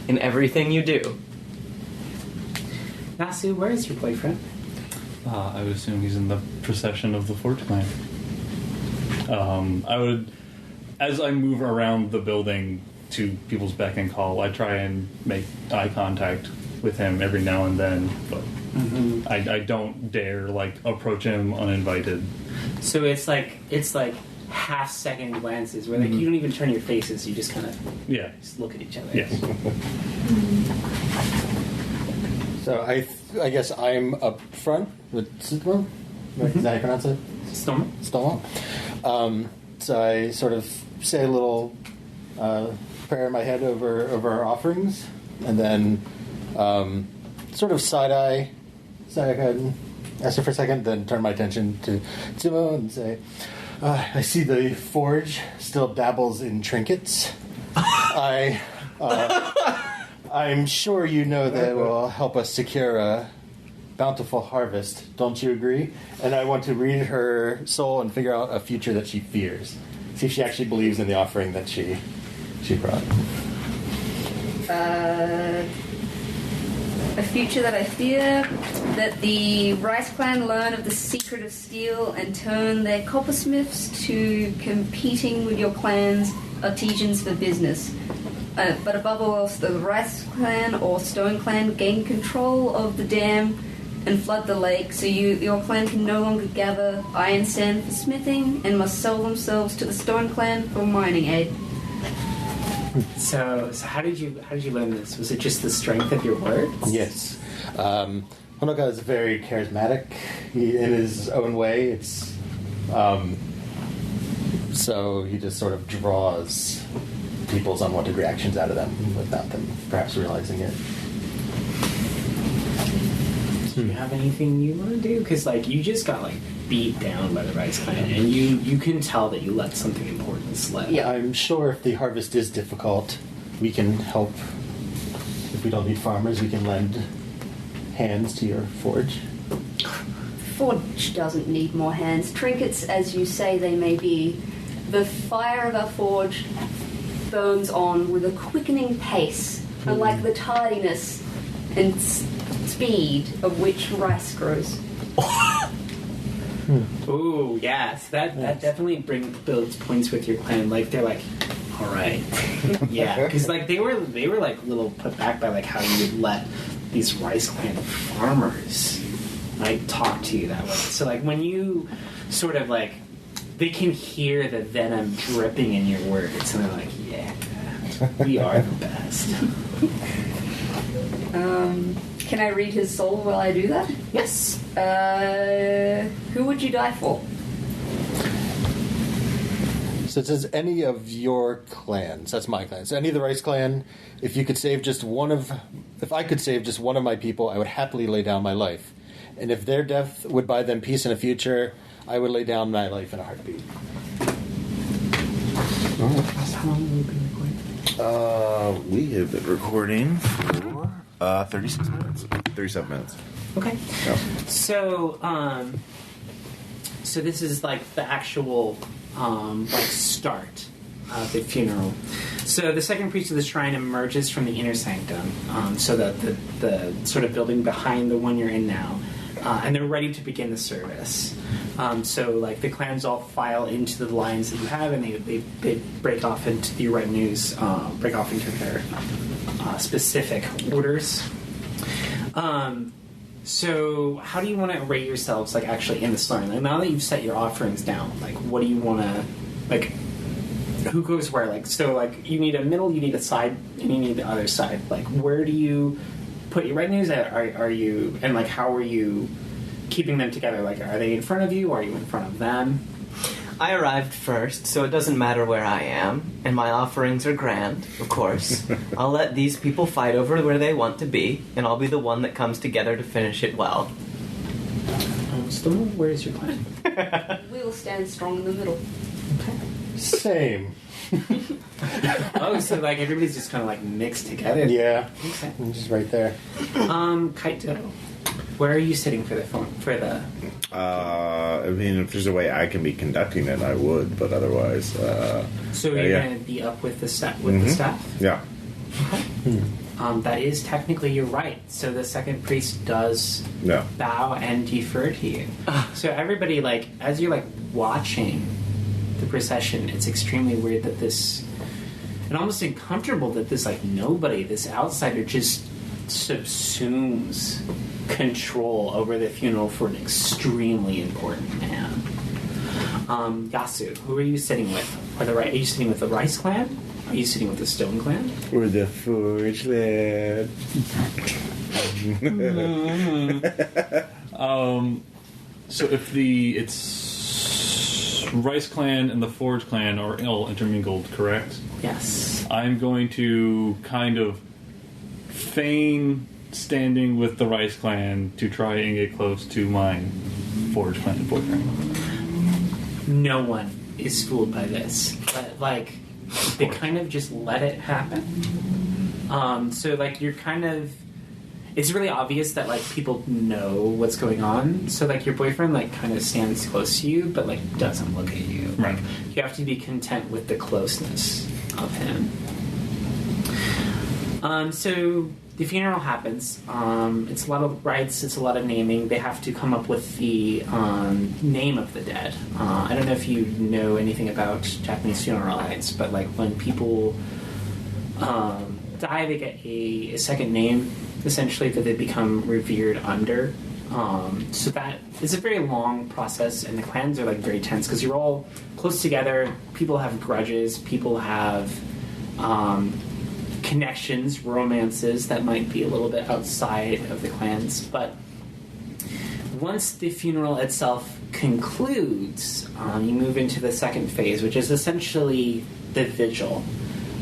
Speaker 5: in everything you do.
Speaker 2: Yasu, where is your boyfriend?
Speaker 4: I would assume he's in the procession of the Forge Clan. I would, as I move around the building to people's beck and call, I try and make eye contact with him every now and then, but I don't dare approach him uninvited.
Speaker 2: So it's like half-second glances where you don't even turn your faces, you just kind of just look at each other.
Speaker 4: Yes.
Speaker 6: So I guess I'm up front with Sidmo. Is that how you pronounce it?
Speaker 2: Storm?
Speaker 6: Stoma. So I sort of say a little prayer in my head over our offerings, and then sort of side-eye Sayaka and ask her for a second, then turn my attention to Tsumo and say, I see the forge still dabbles in trinkets. I'm sure you know that will help us secure a bountiful harvest. Don't you agree? And I want to read her soul and figure out a future that she fears. See if she actually believes in the offering that she she brought?
Speaker 3: A future that I fear, that the Rice Clan learn of the secret of steel and turn their coppersmiths to competing with your clan's artisans for business. But above all else, the Rice Clan or Stone Clan gain control of the dam and flood the lake, so your clan can no longer gather iron sand for smithing and must sell themselves to the Stone Clan for mining aid.
Speaker 2: So how did you learn this? Was it just the strength of your words?
Speaker 6: Yes. Honoka is very charismatic in his own way. It's so he just sort of draws people's unwanted reactions out of them without them perhaps realizing it.
Speaker 2: Do you have anything you want to do? Because you just got beat down by the Rice Clan, and you can tell that you let something important slip.
Speaker 6: Yeah, I'm sure if the harvest is difficult, we can help. If we don't need farmers, we can lend hands to your forge.
Speaker 3: Forge doesn't need more hands. Trinkets, as you say they may be, the fire of our forge burns on with a quickening pace, unlike the tardiness and speed of which rice grows.
Speaker 2: Ooh, yes, that definitely builds points with your clan. They're all right, yeah, because they were a little put back by how you would let these Rice Clan farmers talk to you that way. So when you sort of they can hear the venom dripping in your words, and they're yeah, we are the best.
Speaker 3: Can I read his soul while I do that?
Speaker 2: Yes.
Speaker 3: Who would you die for?
Speaker 6: So it says any of your clans. That's my clan. So any of the Rice Clan. If I could save just one of my people, I would happily lay down my life. And if their death would buy them peace in the future, I would lay down my life in a heartbeat.
Speaker 2: How long have we been recording?
Speaker 1: We have been recording for 36 minutes. 37 minutes.
Speaker 2: Okay.
Speaker 1: Yeah.
Speaker 2: So this is the actual start of the funeral. So the second priest of the shrine emerges from the inner sanctum, so that the sort of building behind the one you're in now, and they're ready to begin the service. So the clans all file into the lines that you have, and they break off into the retinues, break off into their specific orders. So how do you want to rate yourselves actually in the story? Now that you've set your offerings down, what do you want to who goes where? You need a middle, you need a side, and you need the other side. Where do you put your retinues at? Are you, and how are you keeping them together? Are they in front of you? Or are you in front of them?
Speaker 5: I arrived first, so it doesn't matter where I am, and my offerings are grand, of course. I'll let these people fight over where they want to be, and I'll be the one that comes together to finish it well.
Speaker 2: Stone, where is your clan?
Speaker 3: We will stand strong in the middle.
Speaker 2: Okay.
Speaker 6: Same.
Speaker 2: Oh, so everybody's just kind of mixed together.
Speaker 6: Yeah.
Speaker 2: Okay.
Speaker 6: I'm just right there.
Speaker 2: Kaito, where are you sitting for the phone?
Speaker 1: I mean, if there's a way I can be conducting it, I would, but otherwise.
Speaker 2: So you're
Speaker 1: yeah.
Speaker 2: going to be up with the staff? With the staff?
Speaker 1: Yeah.
Speaker 2: Okay. That is technically your right. So the second priest does bow and defer to you. So everybody, as you're watching the procession, it's extremely weird that and almost uncomfortable that this nobody, this outsider, just subsumes control over the funeral for an extremely important man. Yasu, who are you sitting with? Are you sitting with the Rice Clan? Are you sitting with the Stone Clan?
Speaker 1: Or the Forge Clan.
Speaker 4: So if it's Rice Clan and the Forge Clan are all intermingled, correct?
Speaker 2: Yes.
Speaker 4: I'm going to kind of feign standing with the Rice Clan to try and get close to my Forge Clan boyfriend.
Speaker 2: No one is fooled by this. But, they kind of just let it happen. So, you're kind of... It's really obvious that, people know what's going on. So, your boyfriend, kind of stands close to you, but, doesn't look at you.
Speaker 4: Right.
Speaker 2: You have to be content with the closeness of him. So the funeral happens. It's a lot of rites. It's a lot of naming. They have to come up with the name of the dead. I don't know if you know anything about Japanese funeral rites, but like when people die, they get a second name, essentially, that they become revered under. So that it's a very long process, and the clans are like very tense because you're all close together. People have grudges. People have connections, romances that might be a little bit outside of the clans. But once the funeral itself concludes, you move into the second phase, which is essentially the vigil.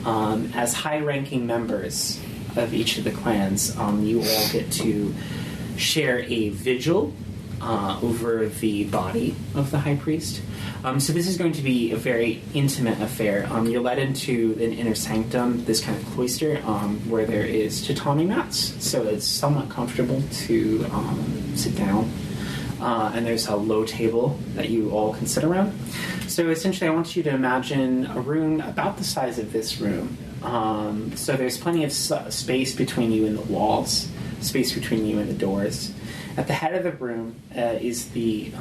Speaker 2: As high-ranking members of each of the clans, you all get to share a vigil over the body of the high priest. So this is going to be a very intimate affair. You're led into an inner sanctum, this kind of cloister, where there is tatami mats, so it's somewhat comfortable to sit down. And there's a low table that you all can sit around. So essentially I want you to imagine a room about the size of this room. So there's plenty of space between you and the walls, space between you and the doors. At the head of the room is the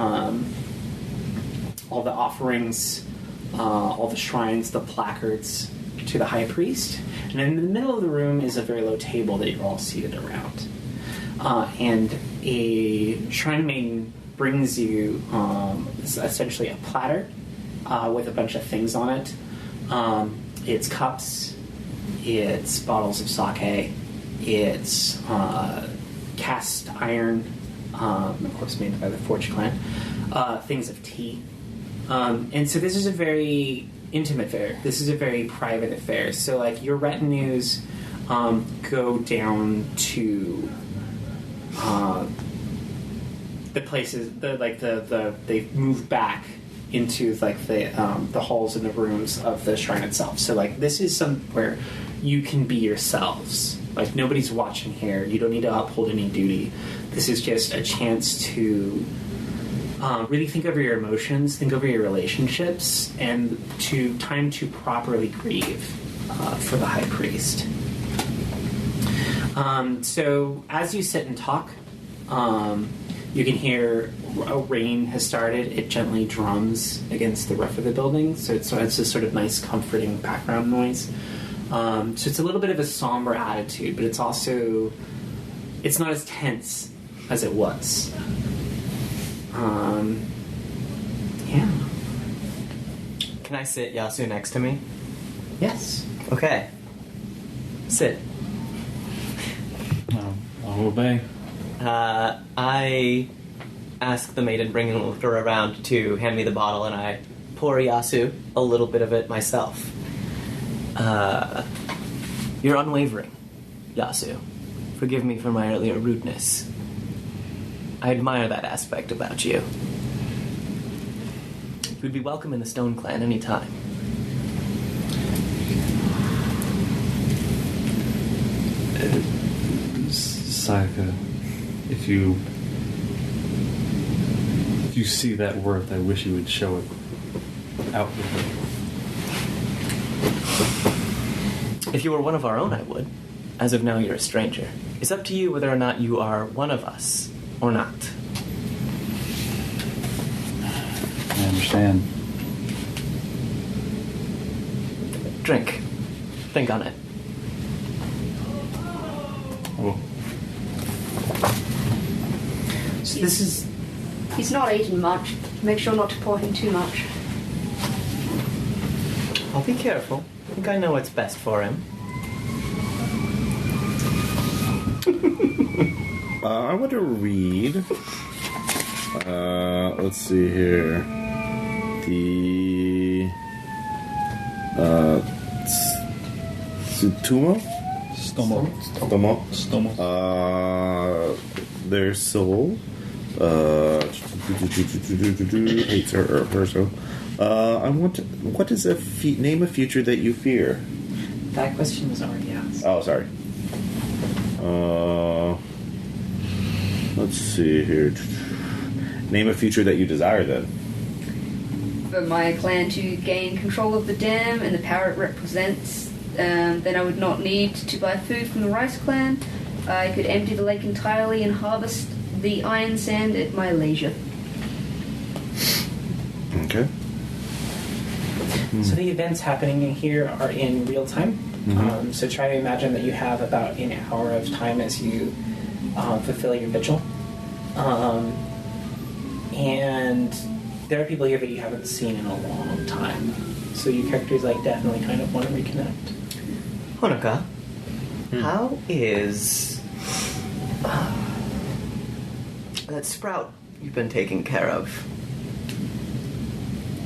Speaker 2: all the offerings, all the shrines, the placards to the high priest. And in the middle of the room is a very low table that you're all seated around. And a shrine maiden brings you essentially a platter with a bunch of things on it. It's cups, it's bottles of sake, it's cast iron, of course made by the Forge clan, things of tea. And so this is a very intimate affair. This is a very private affair. So like your retinues go down to the places, they move back into like the halls and the rooms of the shrine itself. So like this is somewhere you can be yourselves. Like nobody's watching here. You don't need to uphold any duty. This is just a chance to really think over your emotions, think over your relationships, and time to properly grieve for the high priest. So as you sit and talk, you can hear a rain has started. It gently drums against the roof of the building, so it's this sort of nice, comforting background noise. So it's a little bit of a somber attitude, but it's not as tense as it was. Yeah.
Speaker 5: Can I sit Yasu next to me?
Speaker 2: Yes.
Speaker 5: Okay. Sit.
Speaker 4: I'll obey.
Speaker 5: I ask the maiden bringing her around to hand me the bottle, and I pour Yasu a little bit of it myself. You're unwavering, Yasu. Forgive me for my earlier rudeness. I admire that aspect about you. You'd be welcome in the Stone Clan anytime.
Speaker 4: Sayaka, if you see that worth, I wish you would show it outwardly.
Speaker 5: If you were one of our own, I would. As of now, you're a stranger. It's up to you whether or not you are one of us, or not.
Speaker 4: I understand.
Speaker 5: Drink. Think on it.
Speaker 4: Oh.
Speaker 2: So this is...
Speaker 3: He's not eating much. Make sure not to pour him too much.
Speaker 5: I'll be careful. I think I know what's best for him.
Speaker 1: I want to read. Let's see here. The Tsutomo? Stomo. Their soul. Hates her or her soul. I want to. What is name a future that you fear?
Speaker 2: That question was already asked.
Speaker 1: Oh, sorry. Let's see here. Name a future that you desire, then.
Speaker 3: For my clan to gain control of the dam and the power it represents, then I would not need to buy food from the Rice Clan. I could empty the lake entirely and harvest the iron sand at my leisure.
Speaker 1: Okay.
Speaker 2: So the events happening in here are in real time. So try to imagine that you have about an hour of time as you fulfill your vigil. And there are people here that you haven't seen in a long time. So your characters definitely kind of want to reconnect.
Speaker 5: Honoka, how is that sprout you've been taking care of?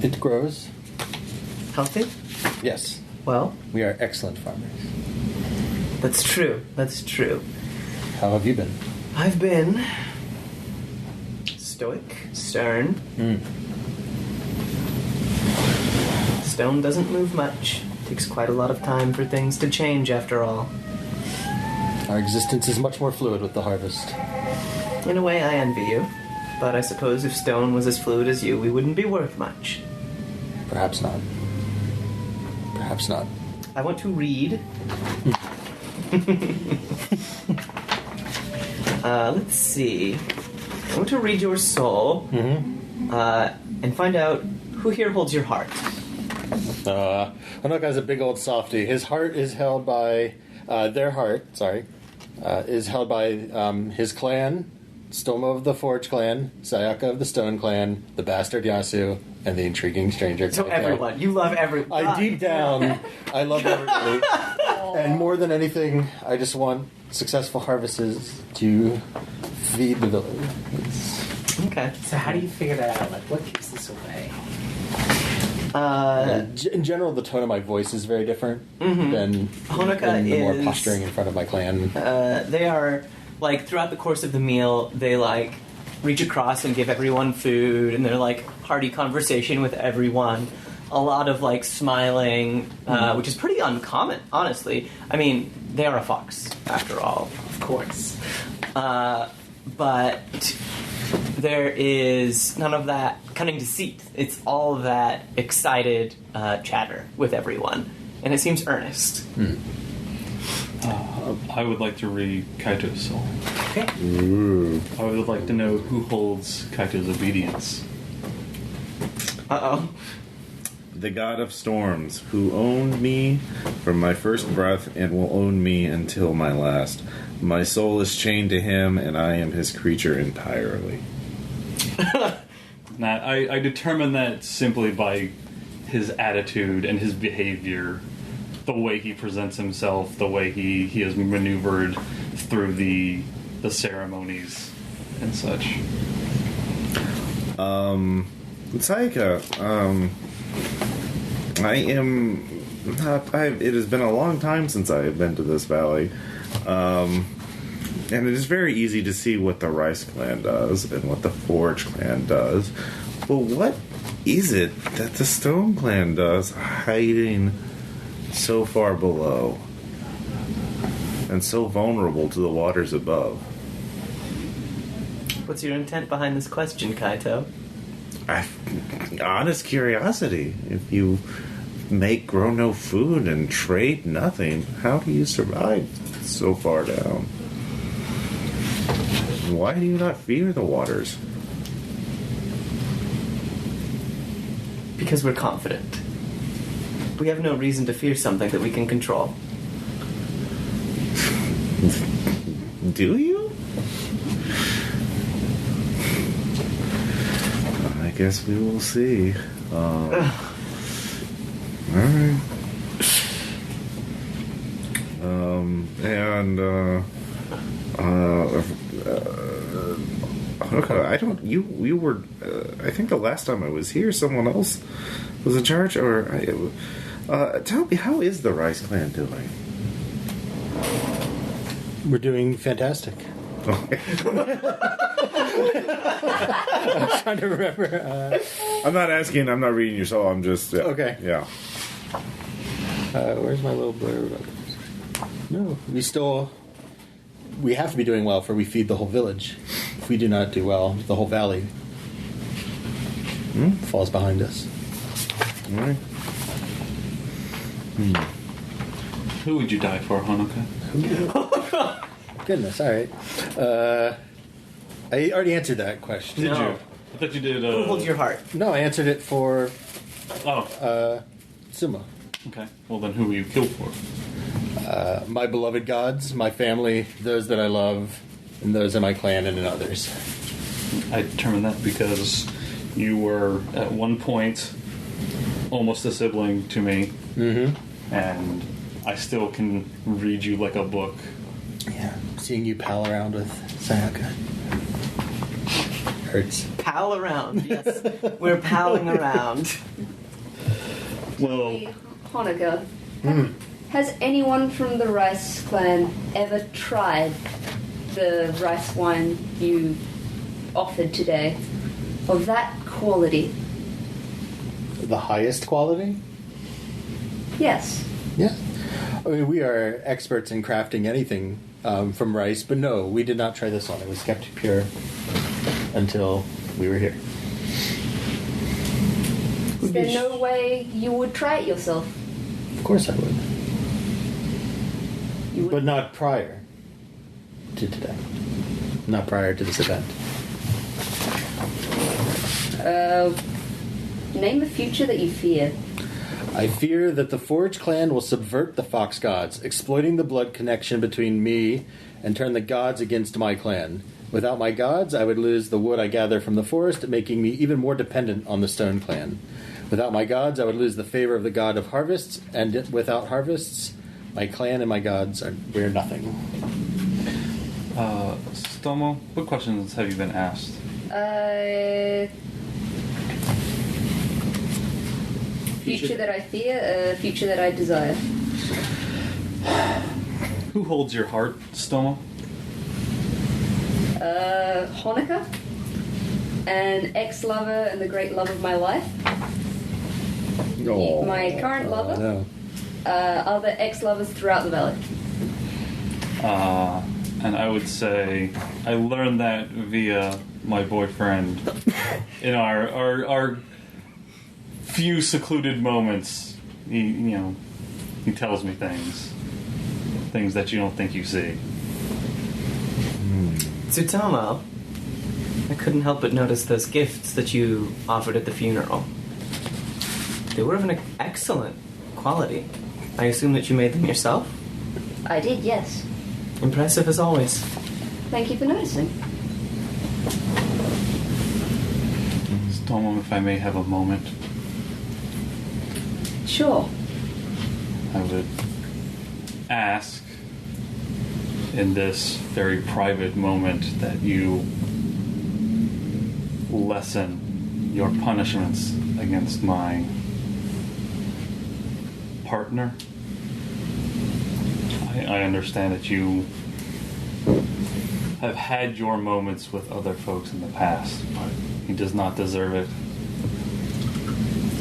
Speaker 6: It grows.
Speaker 5: Healthy?
Speaker 6: Yes.
Speaker 5: Well,
Speaker 6: We are excellent farmers.
Speaker 5: that's true. That's true.
Speaker 6: How have you been?
Speaker 5: I've been stoic, stern. Stone doesn't move much. Takes quite a lot of time for things to change after all.
Speaker 6: Our existence is much more fluid with the harvest.
Speaker 5: In a way, I envy you. But I suppose if stone was as fluid as you, we wouldn't be worth much.
Speaker 6: Perhaps not. Perhaps not.
Speaker 5: I want to read. Let's see. I want to read your soul and find out who here holds your heart.
Speaker 6: Honoka is a big old softy. His heart is held by their heart. Is held by his clan, Stoma of the Forge clan, Sayaka of the Stone clan, the bastard Yasu, and the intriguing stranger.
Speaker 5: So
Speaker 6: Kaito.
Speaker 5: everyone, you love everyone.
Speaker 6: Deep down, I love everybody. And more than anything, I just want successful harvests to feed the village.
Speaker 5: Okay.
Speaker 2: So how do you figure that out? What keeps this away?
Speaker 6: In general, the tone of my voice is very different than
Speaker 5: Honoka
Speaker 6: the more
Speaker 5: is-
Speaker 6: posturing in front of my clan.
Speaker 5: They are, throughout the course of the meal, they, reach across and give everyone food, and they're, hearty conversation with everyone. A lot of, smiling, which is pretty uncommon, honestly. I mean, they are a fox, after all.
Speaker 2: Of course.
Speaker 5: But there is none of that cunning deceit. It's all of that excited chatter with everyone. And it seems earnest.
Speaker 4: I would like to read Kaito's soul.
Speaker 2: Okay.
Speaker 4: I would like to know who holds Kaito's obedience.
Speaker 5: Uh-oh.
Speaker 1: The god of storms, who owned me from my first breath and will own me until my last. My soul is chained to him, and I am his creature entirely.
Speaker 4: Now, I determine that simply by his attitude and his behavior, the way he presents himself, the way he is maneuvered through the ceremonies and such.
Speaker 1: Sayaka, I am not. It has been a long time since I have been to this valley, and it is very easy to see what the Rice clan does and what the Forge clan does. But what is it that the Stone clan does, hiding so far below and so vulnerable to the waters above?
Speaker 5: What's your intent behind this question, Kaito?
Speaker 1: Honest curiosity. If you grow no food and trade nothing, how do you survive so far down? Why do you not fear the waters?
Speaker 5: Because we're confident. We have no reason to fear something that we can control.
Speaker 1: Do you? I guess we will see. Alright. Okay, I don't. You were. I think the last time I was here, someone else was in charge. Tell me, how is the Rice clan doing?
Speaker 6: We're doing fantastic.
Speaker 1: Okay.
Speaker 6: I'm trying to remember.
Speaker 1: I'm not asking. I'm not reading your soul. I'm just.
Speaker 6: Okay.
Speaker 1: Yeah.
Speaker 6: Where's my little blurb? No, we have to be doing well, for we feed the whole village. If we do not do well, the whole valley falls behind us.
Speaker 1: All right.
Speaker 4: Who would you die for, Honoka?
Speaker 6: Goodness, all right. I already answered that question.
Speaker 4: Did
Speaker 5: No.
Speaker 4: you? I thought you did.
Speaker 5: Who holds your heart?
Speaker 6: No, I answered it for
Speaker 4: Oh,
Speaker 6: Suma.
Speaker 4: okay. Well, then who will you kill for?
Speaker 6: My beloved gods, my family, those that I love, and those in my clan and in others.
Speaker 4: I determined that because you were, at one point, almost a sibling to me.
Speaker 6: Mm-hmm.
Speaker 4: And I still can read you like a book.
Speaker 6: Yeah, seeing you pal around with Sayaka hurts.
Speaker 5: Pal around, yes. We're palling around.
Speaker 4: Well,
Speaker 3: Hey, Hanukkah, has anyone from the Rice clan ever tried the rice wine you offered today? Of that quality?
Speaker 6: The highest quality?
Speaker 3: Yes.
Speaker 6: Yeah. I mean, we are experts in crafting anything from rice, but no, we did not try this one. It was kept pure until we were here.
Speaker 3: Is there no way you would try it yourself?
Speaker 6: Of course I would.
Speaker 3: You would.
Speaker 6: But not prior to today. Not prior to this event.
Speaker 3: Name a future that you fear.
Speaker 6: I fear that the Forge clan will subvert the Fox gods, exploiting the blood connection between me and turn the gods against my clan. Without my gods, I would lose the wood I gather from the forest, making me even more dependent on the Stone clan. Without my gods, I would lose the favor of the god of harvests, and without harvests, my clan and my gods we're nothing.
Speaker 4: Stomo, what questions have you been asked?
Speaker 3: Future that I fear, future that I desire.
Speaker 4: Who holds your heart, Stomo?
Speaker 3: Hanukkah, an ex-lover and the great love of my life.
Speaker 1: Oh.
Speaker 3: My current lover,
Speaker 6: No.
Speaker 3: other ex-lovers throughout the valley.
Speaker 4: And I would say I learned that via my boyfriend in our few secluded moments. He tells me things that you don't think you see.
Speaker 5: Tsutomo, I couldn't help but notice those gifts that you offered at the funeral. They were of an excellent quality. I assume that you made them yourself?
Speaker 3: I did, yes.
Speaker 5: Impressive as always.
Speaker 3: Thank you for noticing.
Speaker 4: Stomo, if I may have a moment,
Speaker 3: Sure.
Speaker 4: I would ask in this very private moment that you lessen your punishments against my partner. I understand that you have had your moments with other folks in the past, but he does not deserve it.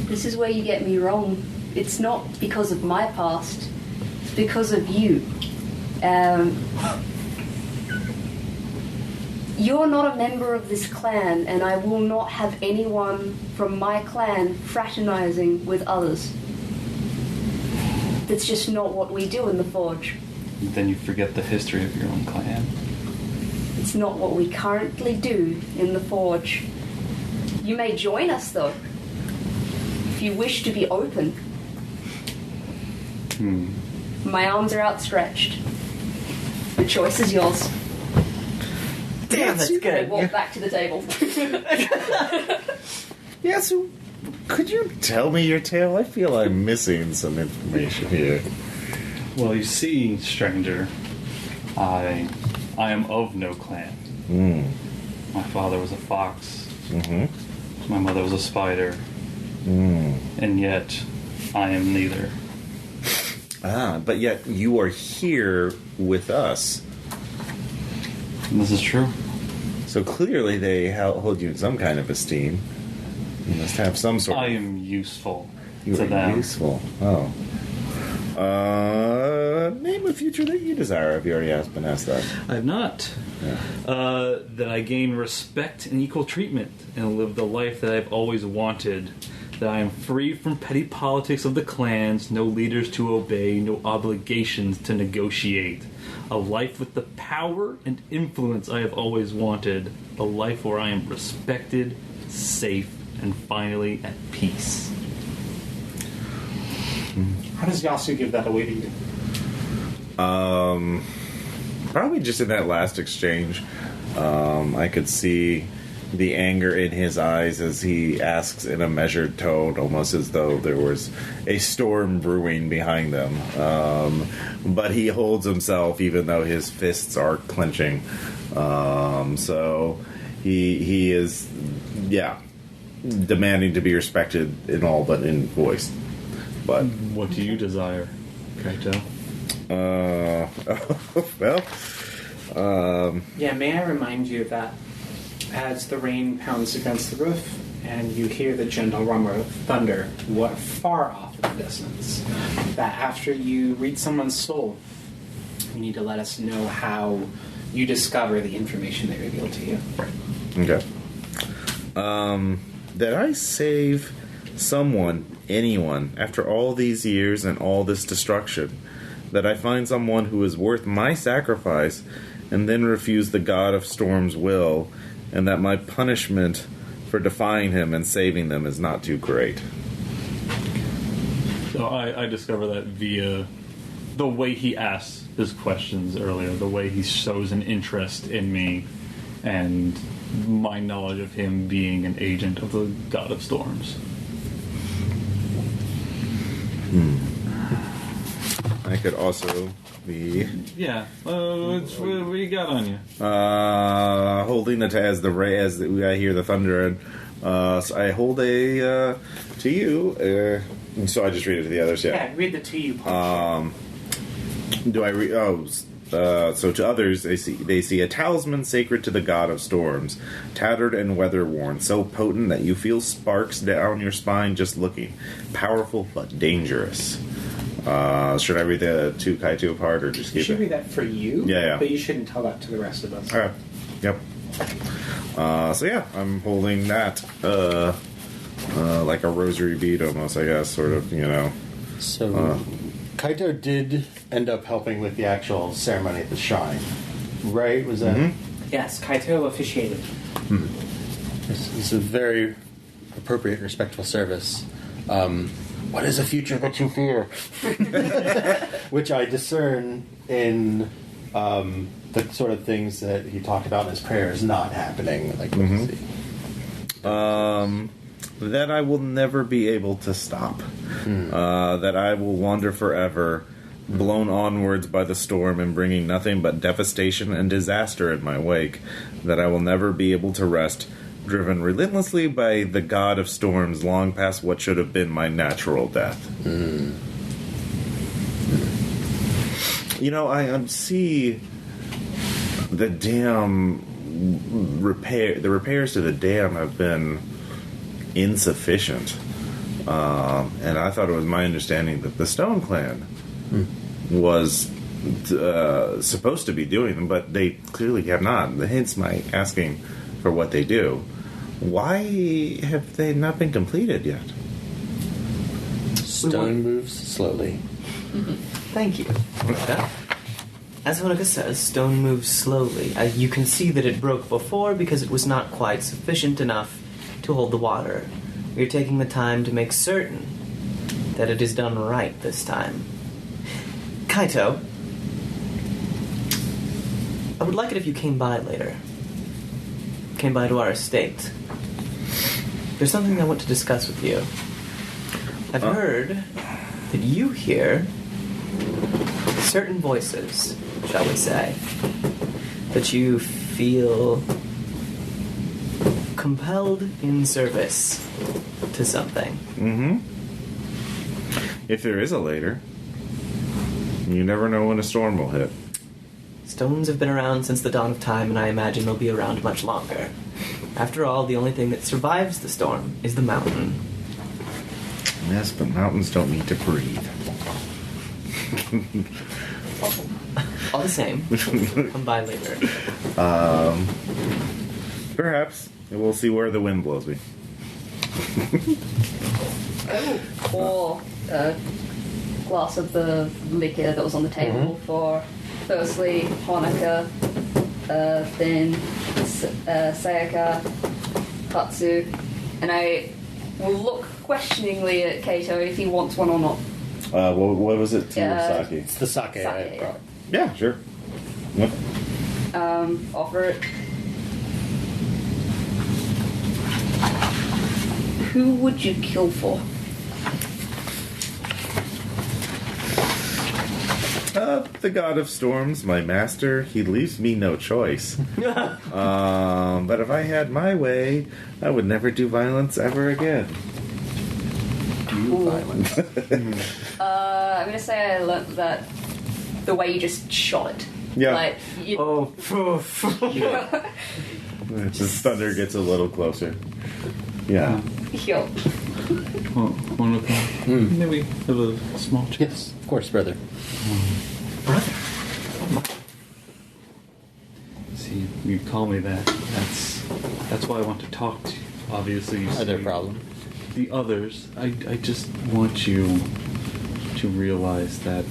Speaker 3: This is where you get me wrong. It's not because of my past. It's because of you. You're not a member of this clan, and I will not have anyone from my clan fraternizing with others. That's just not what we do in the Forge.
Speaker 4: Then you forget the history of your own clan.
Speaker 3: It's not what we currently do in the Forge. You may join us, though, if you wish to be open. My arms are outstretched. The choice is yours.
Speaker 5: Damn, that's
Speaker 3: I
Speaker 5: good.
Speaker 3: walk back to the table.
Speaker 1: Yeah, so could you tell me your tale? I feel I'm missing some information here.
Speaker 4: Well, you see, stranger, I am of no clan. My father was a fox.
Speaker 1: Mm-hmm.
Speaker 4: My mother was a spider. And yet, I am neither.
Speaker 1: But yet you are here with us.
Speaker 4: And this is true.
Speaker 1: So clearly they hold you in some kind of esteem. You must have some sort of...
Speaker 4: I am useful
Speaker 1: You
Speaker 4: to
Speaker 1: are
Speaker 4: them.
Speaker 1: useful. Oh. Name a future that you desire. Have you already been asked that?
Speaker 4: I have not. That I gain respect and equal treatment and live the life that I've always wanted. that I am free from petty politics of the clans, no leaders to obey, no obligations to negotiate. A life with the power and influence I have always wanted. A life where I am respected, safe, and finally at peace.
Speaker 7: How does Yasu give that away to you?
Speaker 1: Probably just in that last exchange. I could see the anger in his eyes as he asks in a measured tone, almost as though there was a storm brewing behind them. But he holds himself, even though his fists are clenching. So he is, demanding to be respected in all but in voice. But
Speaker 4: What do you desire, Kaito?
Speaker 7: May I remind you that as the rain pounds against the roof and you hear the gentle rumble of thunder far off in the distance, that after you read someone's soul, you need to let us know how you discover the information they reveal to you.
Speaker 1: okay. That I save anyone, after all these years and all this destruction, that I find someone who is worth my sacrifice and then refuse the God of Storm's will, and that my punishment for defying him and saving them is not too great.
Speaker 4: So I discover that via the way he asks his questions earlier, the way he shows an interest in me, and my knowledge of him being an agent of the God of Storms.
Speaker 1: I could also be
Speaker 4: what you got on you?
Speaker 1: holding it as I hear the thunder, and so I hold a to you. So I just read it to the others.
Speaker 7: Yeah, read the to you part.
Speaker 1: Do I read? So to others, they see a talisman sacred to the God of Storms, tattered and weather-worn, so potent that you feel sparks down your spine just looking. Powerful but dangerous. Should I read the to Kaito part, or just
Speaker 7: You
Speaker 1: keep
Speaker 7: should
Speaker 1: it?
Speaker 7: read that for you,
Speaker 1: Yeah.
Speaker 7: but you shouldn't tell that to the rest of us.
Speaker 1: Alright. Yep. I'm holding that like a rosary bead almost, I guess, sort of,
Speaker 6: So, Kaito did end up helping with the actual ceremony at the shrine, right? Was that?
Speaker 7: Yes, Kaito officiated.
Speaker 6: It's a very appropriate and respectful service. What is a future that you fear? Which I discern in the sort of things that he talked about in his prayers not happening. Like, what is he?
Speaker 1: That I will never be able to stop. That I will wander forever, blown onwards by the storm and bringing nothing but devastation and disaster in my wake. That I will never be able to rest, driven relentlessly by the God of Storms long past what should have been my natural death. I see the dam the repairs to the dam have been insufficient. And I thought it was my understanding that the Stone Clan was supposed to be doing them, but they clearly have not. Hence my asking for what they do. Why have they not been completed yet?
Speaker 6: Stone moves slowly.
Speaker 5: Thank you. As Honoka says, stone moves slowly. You can see that it broke before because it was not quite sufficient enough to hold the water. We're taking the time to make certain that it is done right this time. Kaito, I would like it if you came by later. Came by to our estate. There's something I want to discuss with you. I've heard that you hear certain voices, shall we say, that you feel compelled in service to something.
Speaker 1: If there is a later, you never know when a storm will hit.
Speaker 5: Stones have been around since the dawn of time, and I imagine they'll be around much longer. After all, the only thing that survives the storm is the mountain.
Speaker 1: Yes, but mountains don't need to breathe.
Speaker 5: All the same, come by later.
Speaker 1: Perhaps. We'll see where the wind blows me.
Speaker 3: I will pour a glass of the liquor that was on the table for, firstly, Honoka, then Sayaka, Katsu, and I will look questioningly at Kato if he wants one or not.
Speaker 1: What was it? Sake.
Speaker 6: It's the sake I
Speaker 3: Sake,
Speaker 6: brought.
Speaker 1: Yeah, sure. Yep.
Speaker 3: Offer it. Who would you kill for?
Speaker 1: The god of storms, my master, he leaves me no choice. But if I had my way, I would never do violence ever again.
Speaker 6: Violence.
Speaker 3: I'm gonna say I learnt that the way you just shot it.
Speaker 1: Yeah.
Speaker 3: Like, you,
Speaker 1: The thunder gets a little closer. Yeah.
Speaker 3: Yo.
Speaker 4: Honoka, may we have a small chat?
Speaker 6: Yes, of course, brother.
Speaker 5: Brother.
Speaker 4: See, you call me that. That's why I want to talk to you. Obviously, you
Speaker 6: Are there
Speaker 4: see
Speaker 6: problems?
Speaker 4: the others. I just want you to realize that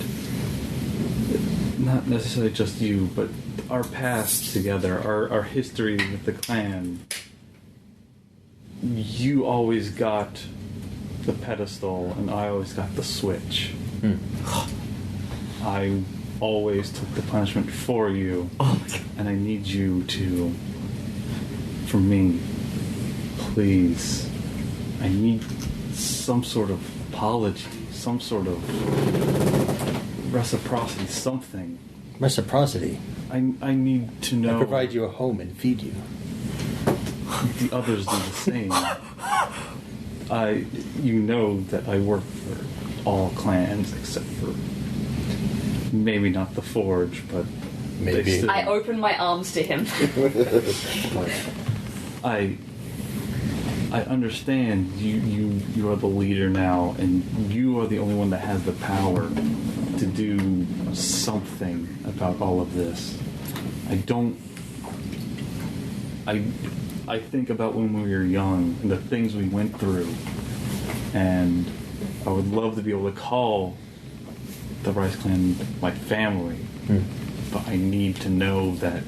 Speaker 4: not necessarily just you, but our past together, our history with the clan. You always got the pedestal, and I always got the switch. I always took the punishment for you, and I need you to, for me, please, I need some sort of apology, some sort of reciprocity, something.
Speaker 6: Reciprocity.
Speaker 4: I need to know.
Speaker 6: I provide you a home and feed you.
Speaker 4: The others do the same. You know that I work for all clans except for maybe not the Forge, but
Speaker 6: Maybe.
Speaker 4: they still,
Speaker 3: I open my arms to him.
Speaker 4: I understand you are the leader now, and you are the only one that has the power to do something about all of this. I think about when we were young and the things we went through, and I would love to be able to call the Rice Clan my family, but I need to know that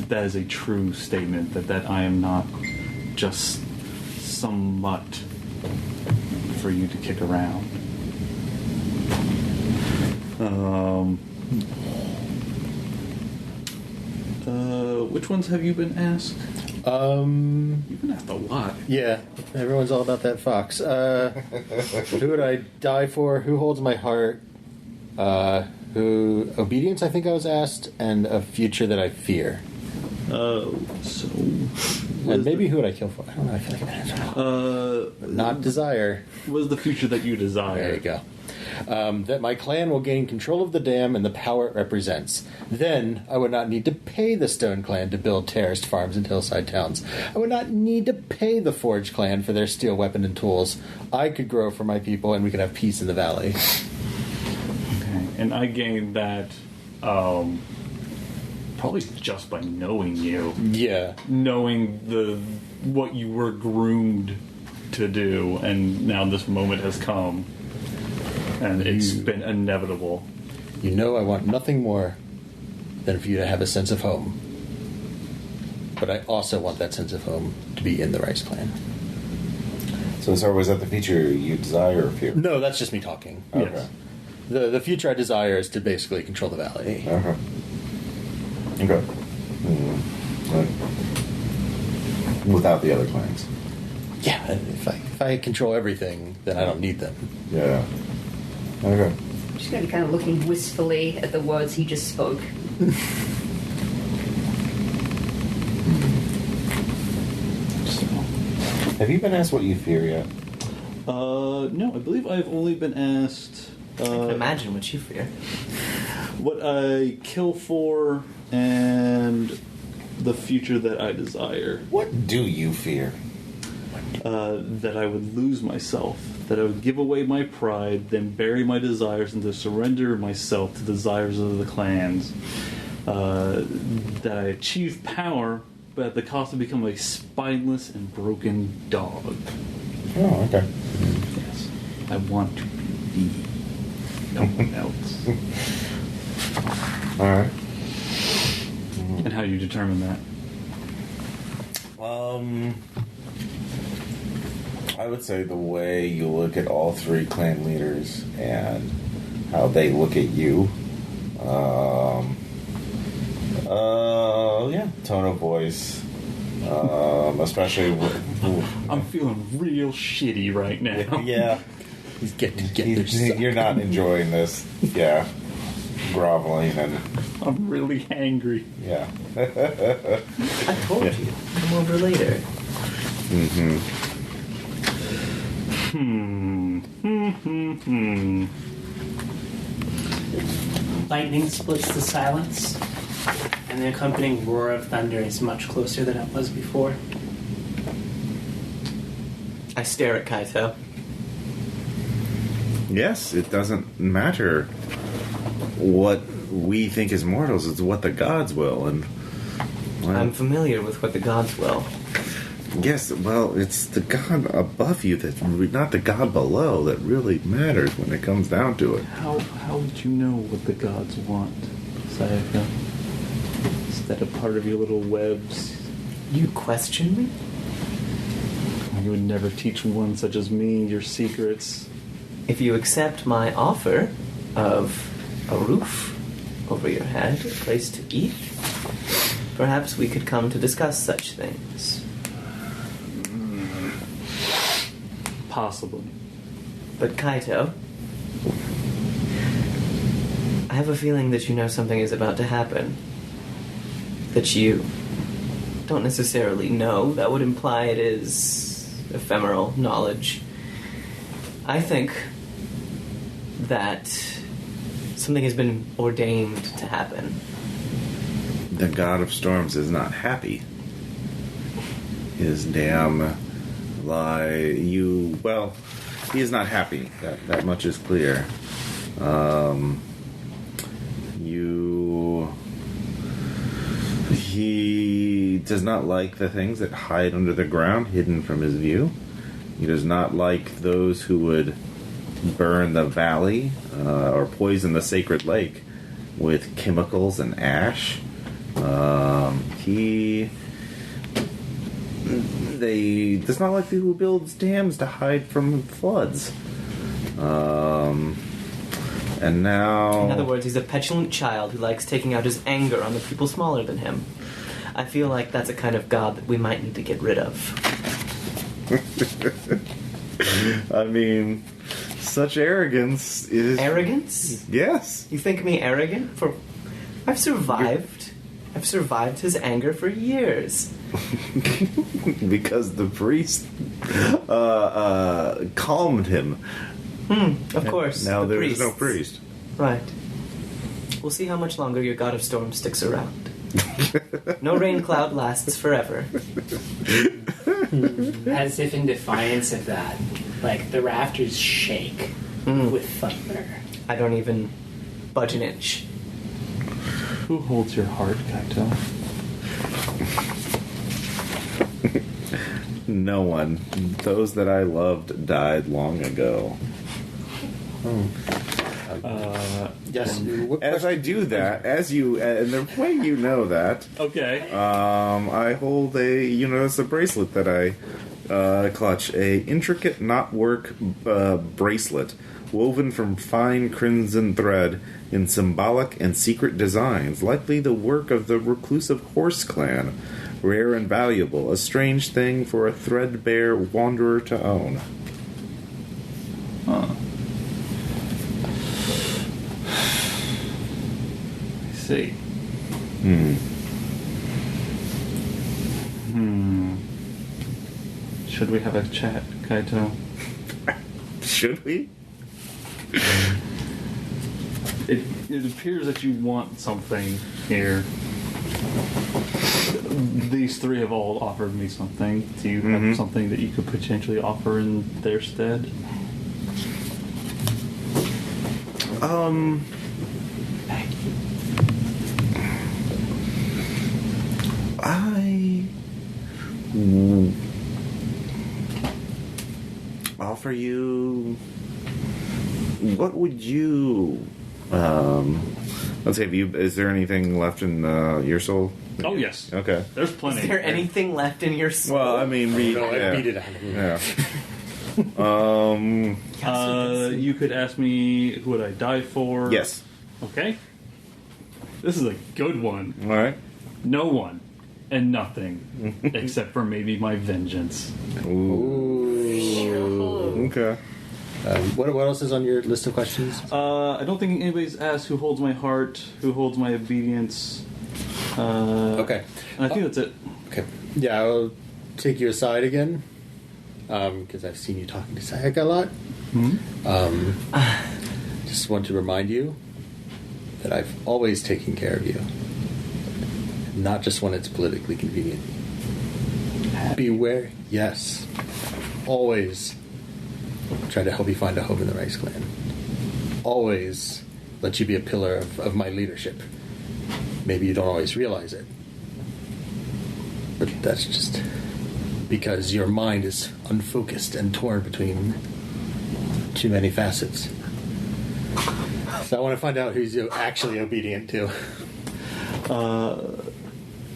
Speaker 4: that is a true statement, that I am not just some mutt for you to kick around. Which ones have you been asked? You've been asked a lot.
Speaker 6: Yeah, everyone's all about that fox. Who would I die for? Who holds my heart? Who obedience? I think I was asked, and a future that I fear.
Speaker 4: So.
Speaker 6: And maybe who would I kill for? I don't know. I feel like I've been answered. Not desire.
Speaker 4: What is the future that you desire?
Speaker 6: There you go. That my clan will gain control of the dam and the power it represents. Then I would not need to pay the Stone Clan to build terraced farms and hillside towns. I would not need to pay the Forge Clan for their steel weapon and tools. I could grow for my people, and we could have peace in the valley.
Speaker 4: Okay, and I gained that probably just by knowing you.
Speaker 6: Yeah.
Speaker 4: Knowing what you were groomed to do, and now this moment has come. And it's been inevitable.
Speaker 6: You know I want nothing more than for you to have a sense of home. But I also want that sense of home to be in the Rice Clan.
Speaker 1: So, sorry, was that the feature you desire or fear?
Speaker 6: No, that's just me talking.
Speaker 1: Okay.
Speaker 6: Yes. The future I desire is to basically control the valley.
Speaker 1: Okay. Okay. Right. Without the other clans.
Speaker 6: Yeah, if I control everything, then I don't need them.
Speaker 1: Yeah. Okay.
Speaker 3: I'm just going to be kind of looking wistfully at the words he just spoke.
Speaker 1: Have you been asked what you fear yet?
Speaker 4: No, I believe I've only been asked
Speaker 5: I can imagine what you fear.
Speaker 4: what I kill for and the future that I desire.
Speaker 1: What do you fear?
Speaker 4: That I would lose myself, that I would give away my pride, then bury my desires, and to surrender myself to the desires of the clans. That I achieve power, but at the cost of becoming a spineless and broken dog.
Speaker 1: Oh, okay.
Speaker 4: Yes. I want to be no one else.
Speaker 1: Alright.
Speaker 4: And how do you determine that?
Speaker 1: I would say the way you look at all three clan leaders and how they look at you. Yeah, tone of voice. Especially
Speaker 4: I'm feeling real shitty right now.
Speaker 1: yeah.
Speaker 6: He's getting together.
Speaker 1: You're not enjoying this. Yeah. Groveling and
Speaker 4: I'm really angry.
Speaker 1: yeah.
Speaker 5: I told you. Come over later.
Speaker 2: Lightning splits the silence, and the accompanying roar of thunder is much closer than it was before.
Speaker 5: I stare at Kaito.
Speaker 1: Yes, it doesn't matter what we think is mortals, it's what the gods will, and well,
Speaker 5: I'm familiar with what the gods will.
Speaker 1: yes, well, it's the god above you that's not the god below that really matters when it comes down to it.
Speaker 4: How would you know what the gods want, Sayaka? Is that a part of your little webs?
Speaker 5: You question me?
Speaker 4: You would never teach one such as me your secrets.
Speaker 5: If you accept my offer of a roof over your head, a place to eat, perhaps we could come to discuss such things.
Speaker 4: Possibly.
Speaker 5: But Kaito, I have a feeling that you know something is about to happen. That you don't necessarily know. That would imply it is ephemeral knowledge. I think that something has been ordained to happen.
Speaker 1: The god of storms is not happy. His damn lie. He is not happy. That much is clear. He does not like the things that hide under the ground, hidden from his view. He does not like those who would burn the valley or poison the sacred lake with chemicals and ash. He does not like people who builds dams to hide from floods. And now...
Speaker 5: In other words, he's a petulant child who likes taking out his anger on the people smaller than him. I feel like that's a kind of god that we might need to get rid of.
Speaker 1: I mean, such arrogance is...
Speaker 5: Arrogance?
Speaker 1: Yes.
Speaker 5: You think me arrogant? I've survived. I've survived his anger for years.
Speaker 1: Because the priest calmed him.
Speaker 5: Of course.
Speaker 1: Now
Speaker 5: the
Speaker 1: there is
Speaker 5: priests.
Speaker 1: no priest.
Speaker 5: Right. We'll see how much longer your god of storms sticks around. No rain cloud lasts forever.
Speaker 2: As if in defiance of that, like the rafters shake with thunder.
Speaker 5: I don't even budge an inch.
Speaker 4: Who holds your heart, Kaito?
Speaker 1: No one. Those that I loved died long ago.
Speaker 6: Yes.
Speaker 1: As I do that, and the way you know that,
Speaker 4: Okay.
Speaker 1: I hold it's a bracelet that I clutch, a intricate knotwork bracelet woven from fine crimson thread in symbolic and secret designs, likely the work of the reclusive horse clan. Rare and valuable, a strange thing for a threadbare wanderer to own.
Speaker 4: Huh. I see. Should we have a chat, Kaito?
Speaker 1: Should we?
Speaker 4: It appears that you want something here. These three have all offered me something. Do you have something that you could potentially offer in their stead?
Speaker 1: I offer you. What would you? Let's say, is there anything left in your soul?
Speaker 4: Oh yes.
Speaker 1: Okay.
Speaker 4: There's plenty.
Speaker 5: Is there anything left in your soul?
Speaker 1: Well, I mean,
Speaker 6: I beat it out of him.
Speaker 1: Yeah.
Speaker 4: You could ask me who would I die for.
Speaker 1: Yes.
Speaker 4: Okay. This is a good one.
Speaker 1: All right.
Speaker 4: No one and nothing except for maybe my vengeance.
Speaker 1: Ooh. Okay.
Speaker 6: What else is on your list of questions?
Speaker 4: I don't think anybody's asked who holds my heart, who holds my obedience.
Speaker 6: Okay.
Speaker 4: I think that's it.
Speaker 6: Okay. Yeah, I'll take you aside again, because I've seen you talking to Sayaka a lot. Just want to remind you that I've always taken care of you. Not just when it's politically convenient. Beware. Yes. Always try to help you find a home in the Rice Clan. Always let you be a pillar of my leadership. Maybe you don't always realize it. But that's just because your mind is unfocused and torn between too many facets. So I want to find out who's actually obedient to.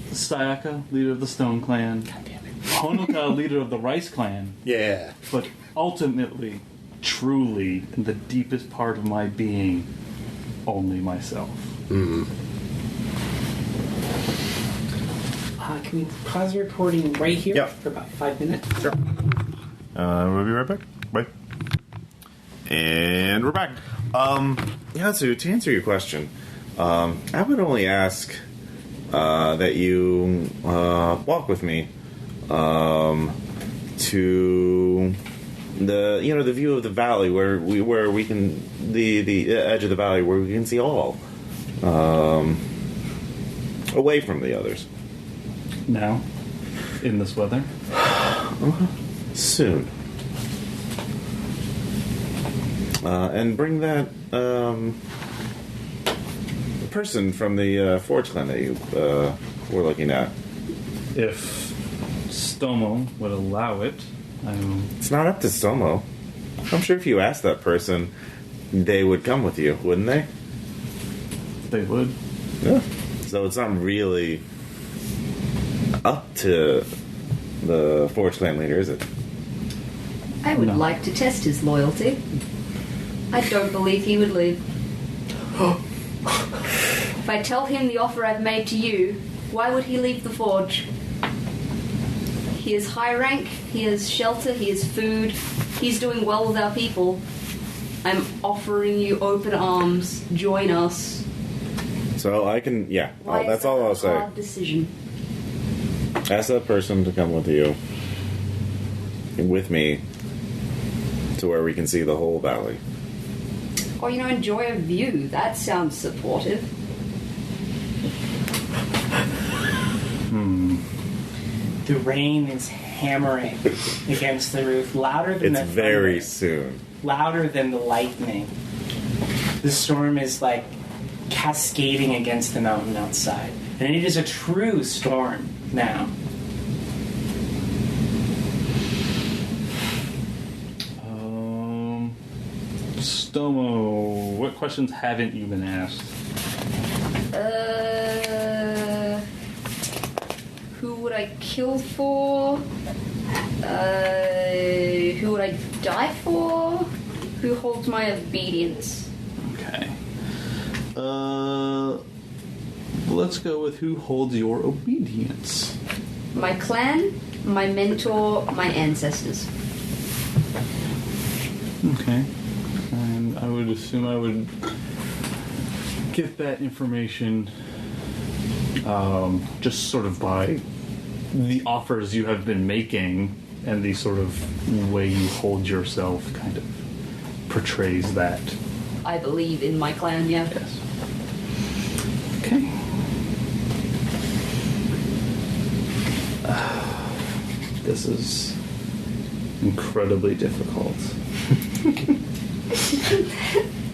Speaker 4: Sayaka, leader of the Stone Clan.
Speaker 5: God damn it.
Speaker 4: Honoka, leader of the Rice Clan.
Speaker 6: Yeah.
Speaker 4: But ultimately, truly, in the deepest part of my being, only myself.
Speaker 7: Can we pause the recording right here
Speaker 1: Yeah.
Speaker 7: for about 5 minutes?
Speaker 1: Sure. We'll be right back. Bye. And we're back. Yeah, so to answer your question, I would only ask that you walk with me to the view of the valley where we can the edge of the valley where we can see all away from the others.
Speaker 4: Now, in this weather.
Speaker 1: Soon. And bring that person from the Forge Clan that you were looking at.
Speaker 4: If Stomo would allow it,
Speaker 1: It's not up to Stomo. I'm sure if you asked that person, they would come with you, wouldn't they?
Speaker 4: they would.
Speaker 1: Yeah. So it's not really up to the Forge Clan leader, is it?
Speaker 3: I would
Speaker 4: No.
Speaker 3: like to test his loyalty. I don't believe he would leave. If I tell him the offer I've made to you, why would he leave the forge? He is high rank, he has shelter, he has food, he's doing well with our people. I'm offering you open arms, join us.
Speaker 1: So I can, yeah,
Speaker 3: Why
Speaker 1: that's
Speaker 3: is
Speaker 1: all
Speaker 3: that
Speaker 1: I'll
Speaker 3: a
Speaker 1: say.
Speaker 3: hard decision?
Speaker 1: Ask that person to come with you, with me, to where we can see the whole valley.
Speaker 3: Or, enjoy a view. That sounds supportive.
Speaker 7: The rain is hammering against the roof, louder than
Speaker 1: It's
Speaker 7: the
Speaker 1: very
Speaker 7: thunder,
Speaker 1: soon.
Speaker 7: louder than the lightning. The storm is like cascading against the mountain outside, and it is a true storm now.
Speaker 4: Stomo, what questions haven't you been asked?
Speaker 3: Who would I kill for? Who would I die for? Who holds my obedience?
Speaker 4: Okay. Let's go with who holds your obedience.
Speaker 3: My clan, my mentor, my ancestors.
Speaker 4: Okay. And I would assume I would get that information just sort of by the offers you have been making and the sort of way you hold yourself kind of portrays that.
Speaker 3: I believe in my clan, yeah.
Speaker 4: Yes. Okay. This is incredibly difficult.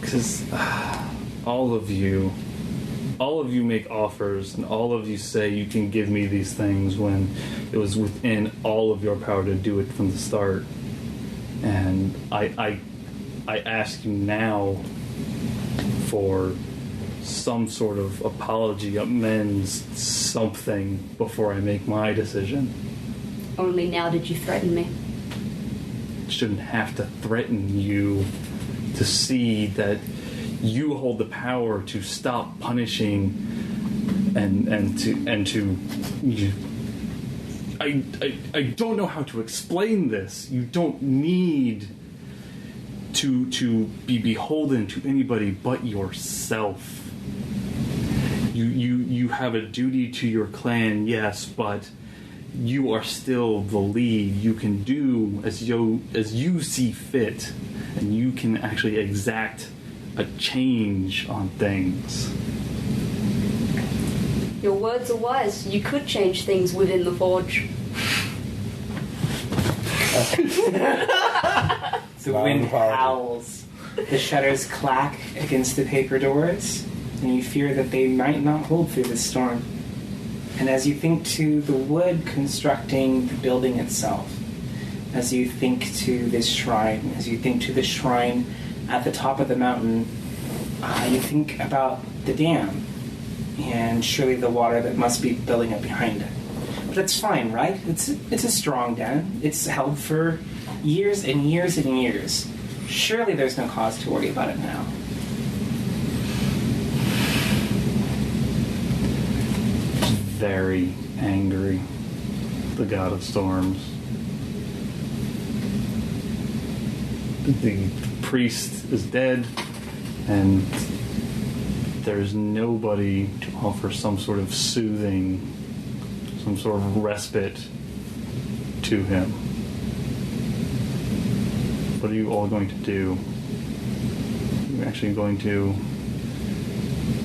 Speaker 4: Because all all of you make offers, and all of you say you can give me these things when it was within all of your power to do it from the start. And I ask you now for some sort of apology, amends, something before I make my decision.
Speaker 3: Only now did you threaten me.
Speaker 4: Shouldn't have to threaten you to see that you hold the power to stop punishing and to I don't know how to explain this. You don't need to be beholden to anybody but yourself. You have a duty to your clan, yes, but you are still the lead. You can do as you see fit, and you can actually exact a change on things.
Speaker 3: Your words are wise. You could change things within the forge.
Speaker 7: The wind howls. The shutters clack against the paper doors, and you fear that they might not hold through the storm. And as you think to the wood constructing the building itself, as you think to this shrine, as you think to the shrine at the top of the mountain, you think about the dam and surely the water that must be building up behind it. But it's fine, right? It's a strong dam. It's held for years and years and years. Surely there's no cause to worry about it now.
Speaker 4: Very angry, the god of storms. The priest is dead, and there's nobody to offer some sort of soothing, some sort of respite to him. What are you all going to do? You're actually going to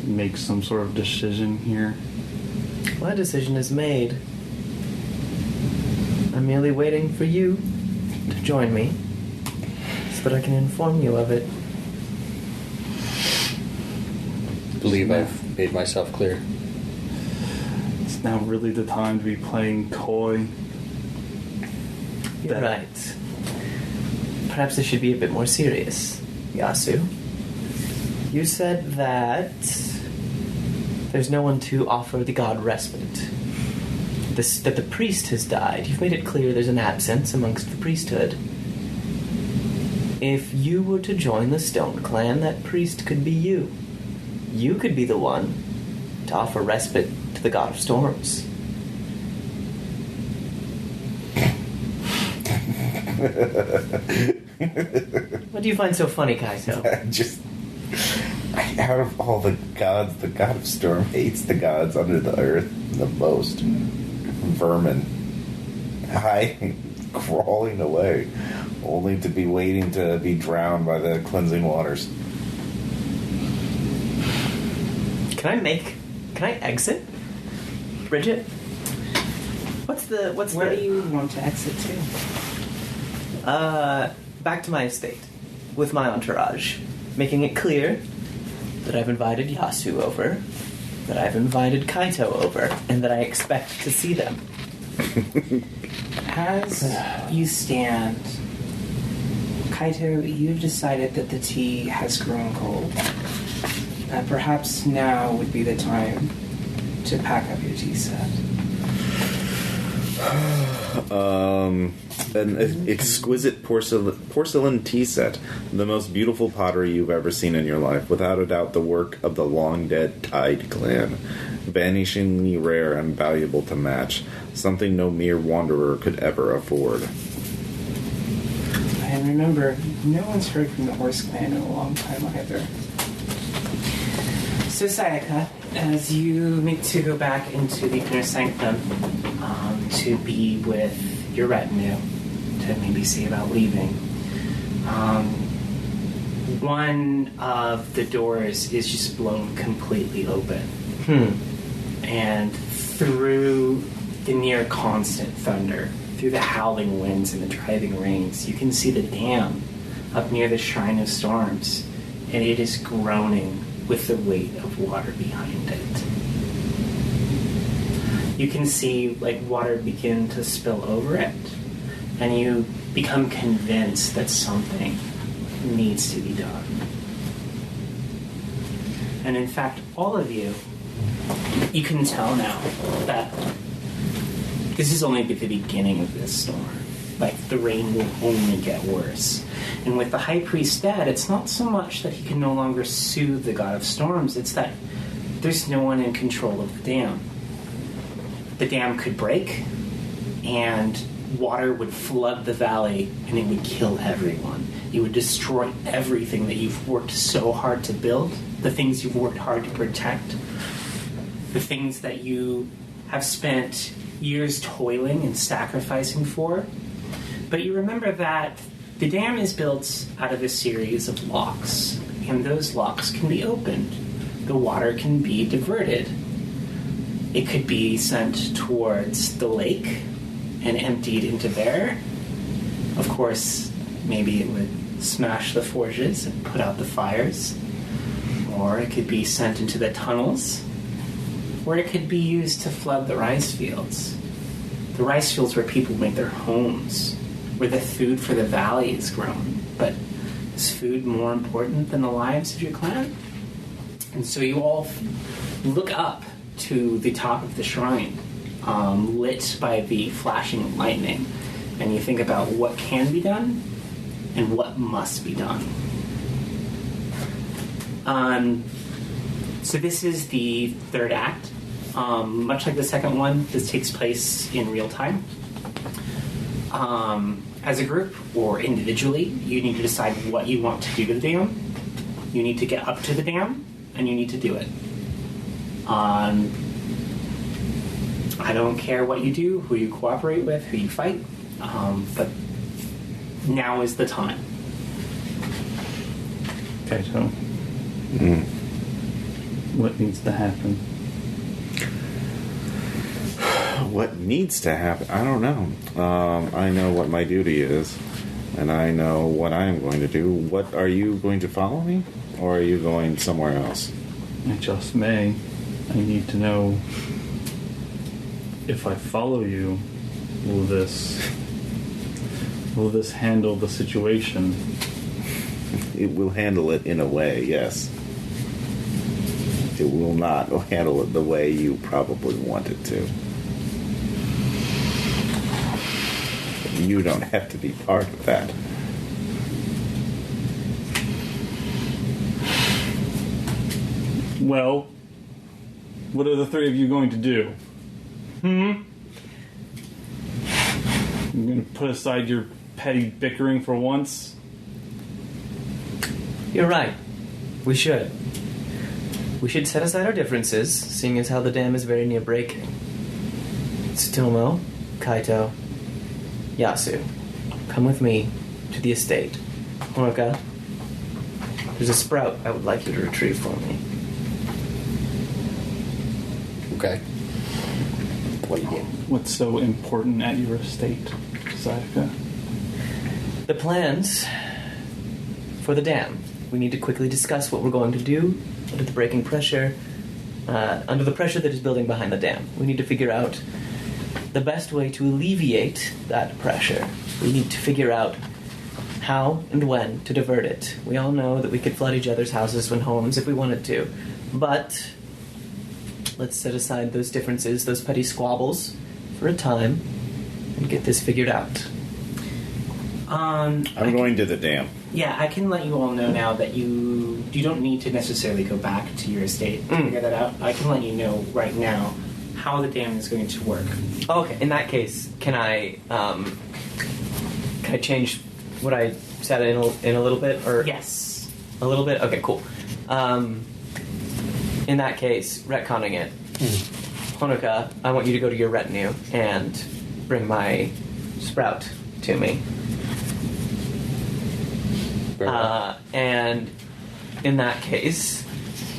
Speaker 4: make some sort of decision here?
Speaker 5: My decision is made. I'm merely waiting for you to join me so that I can inform you of it.
Speaker 6: I believe I've made myself clear.
Speaker 4: It's now really the time to be playing coy.
Speaker 5: You're right. Perhaps this should be a bit more serious, Yasu. You said that there's no one to offer the god respite. That the priest has died. You've made it clear there's an absence amongst the priesthood. If you were to join the Stone Clan, that priest could be you. You could be the one to offer respite to the god of storms. What do you find so funny, Kaito?
Speaker 1: Just out of all the gods, the god of storm hates the gods under the earth the most. Vermin, hiding, crawling away, only to be waiting to be drowned by the cleansing waters.
Speaker 5: Can I exit? Bridget?
Speaker 7: Where do you want to exit to?
Speaker 5: Back to my estate with my entourage, making it clear that I've invited Yasu over, that I've invited Kaito over, and that I expect to see them.
Speaker 7: As you stand, Kaito, you've decided that the tea has grown cold. And perhaps now would be the time to pack up your tea set.
Speaker 1: An exquisite porcelain tea set, the most beautiful pottery you've ever seen in your life, without a doubt the work of the long-dead Tide clan. Vanishingly rare and valuable to match, something no mere wanderer could ever afford.
Speaker 7: And remember, no one's heard from the Horse Clan in a long time either. So Sayaka, as you make to go back into the inner sanctum to be with your retinue, to maybe see about leaving, one of the doors is just blown completely open. And through the near constant thunder, through the howling winds and the driving rains, you can see the dam up near the Shrine of Storms, and it is groaning
Speaker 2: with the weight of water behind it. You can see like water begin to spill over it, and you become convinced that something needs to be done. And in fact, all of you can tell now that this is only the beginning of this storm. Like, the rain will only get worse. And with the High Priest dead, it's not so much that he can no longer soothe the God of Storms, it's that there's no one in control of the dam. The dam could break, and water would flood the valley, and it would kill everyone. It would destroy everything that you've worked so hard to build, the things you've worked hard to protect, the things that you have spent years toiling and sacrificing for. But you remember that the dam is built out of a series of locks, and those locks can be opened. The water can be diverted. It could be sent towards the lake and emptied into there. Of course, maybe it would smash the forges and put out the fires. Or it could be sent into the tunnels. Or it could be used to flood the rice fields. The rice fields where people make their homes, where the food for the valley is grown. But is food more important than the lives of your clan? And so you all look up to the top of the shrine, lit by the flashing lightning, and you think about what can be done and what must be done. So this is the third act. Much like the second one, this takes place in real time. As a group or individually, you need to decide what you want to do to the dam. You need to get up to the dam, and you need to do it. I don't care what you do, who you cooperate with, who you fight, but now is the time.
Speaker 4: Okay, so what needs to happen?
Speaker 1: What needs to happen? I don't know. I know what my duty is, and I know what I am going to do. What, are you going to follow me, or are you going somewhere else?
Speaker 4: I just may. I need to know, if I follow you, will this handle the situation?
Speaker 1: It will handle it in a way, yes. It will not handle it the way you probably want it to. You don't have to be part of that.
Speaker 4: Well, what are the three of you going to do? You're going to put aside your petty bickering for once?
Speaker 5: You're right. We should. We should set aside our differences, seeing as how the dam is very near breaking. Tsutomu, Kaito, Yasu, come with me to the estate. Honoka, there's a sprout I would like you to retrieve for me.
Speaker 6: Okay. What do you get?
Speaker 4: What's so important at your estate, Sayaka?
Speaker 5: The plans for the dam. We need to quickly discuss what we're going to do under the breaking pressure, under the pressure that is building behind the dam. We need to figure out the best way to alleviate that pressure. We need to figure out how and when to divert it. We all know that we could flood each other's houses and homes if we wanted to, but let's set aside those differences, those petty squabbles, for a time, and get this figured out.
Speaker 1: I'm going to the dam.
Speaker 2: Yeah, I can let you all know now that you don't need to necessarily go back to your estate to figure that out. I can let you know right now how the dam is going to work.
Speaker 5: Okay, in that case, can I change what I said in a little bit, or
Speaker 2: Yes.
Speaker 5: a little bit? Okay, cool. In that case, retconning it, Honoka, I want you to go to your retinue and bring my sprout to me. And in that case,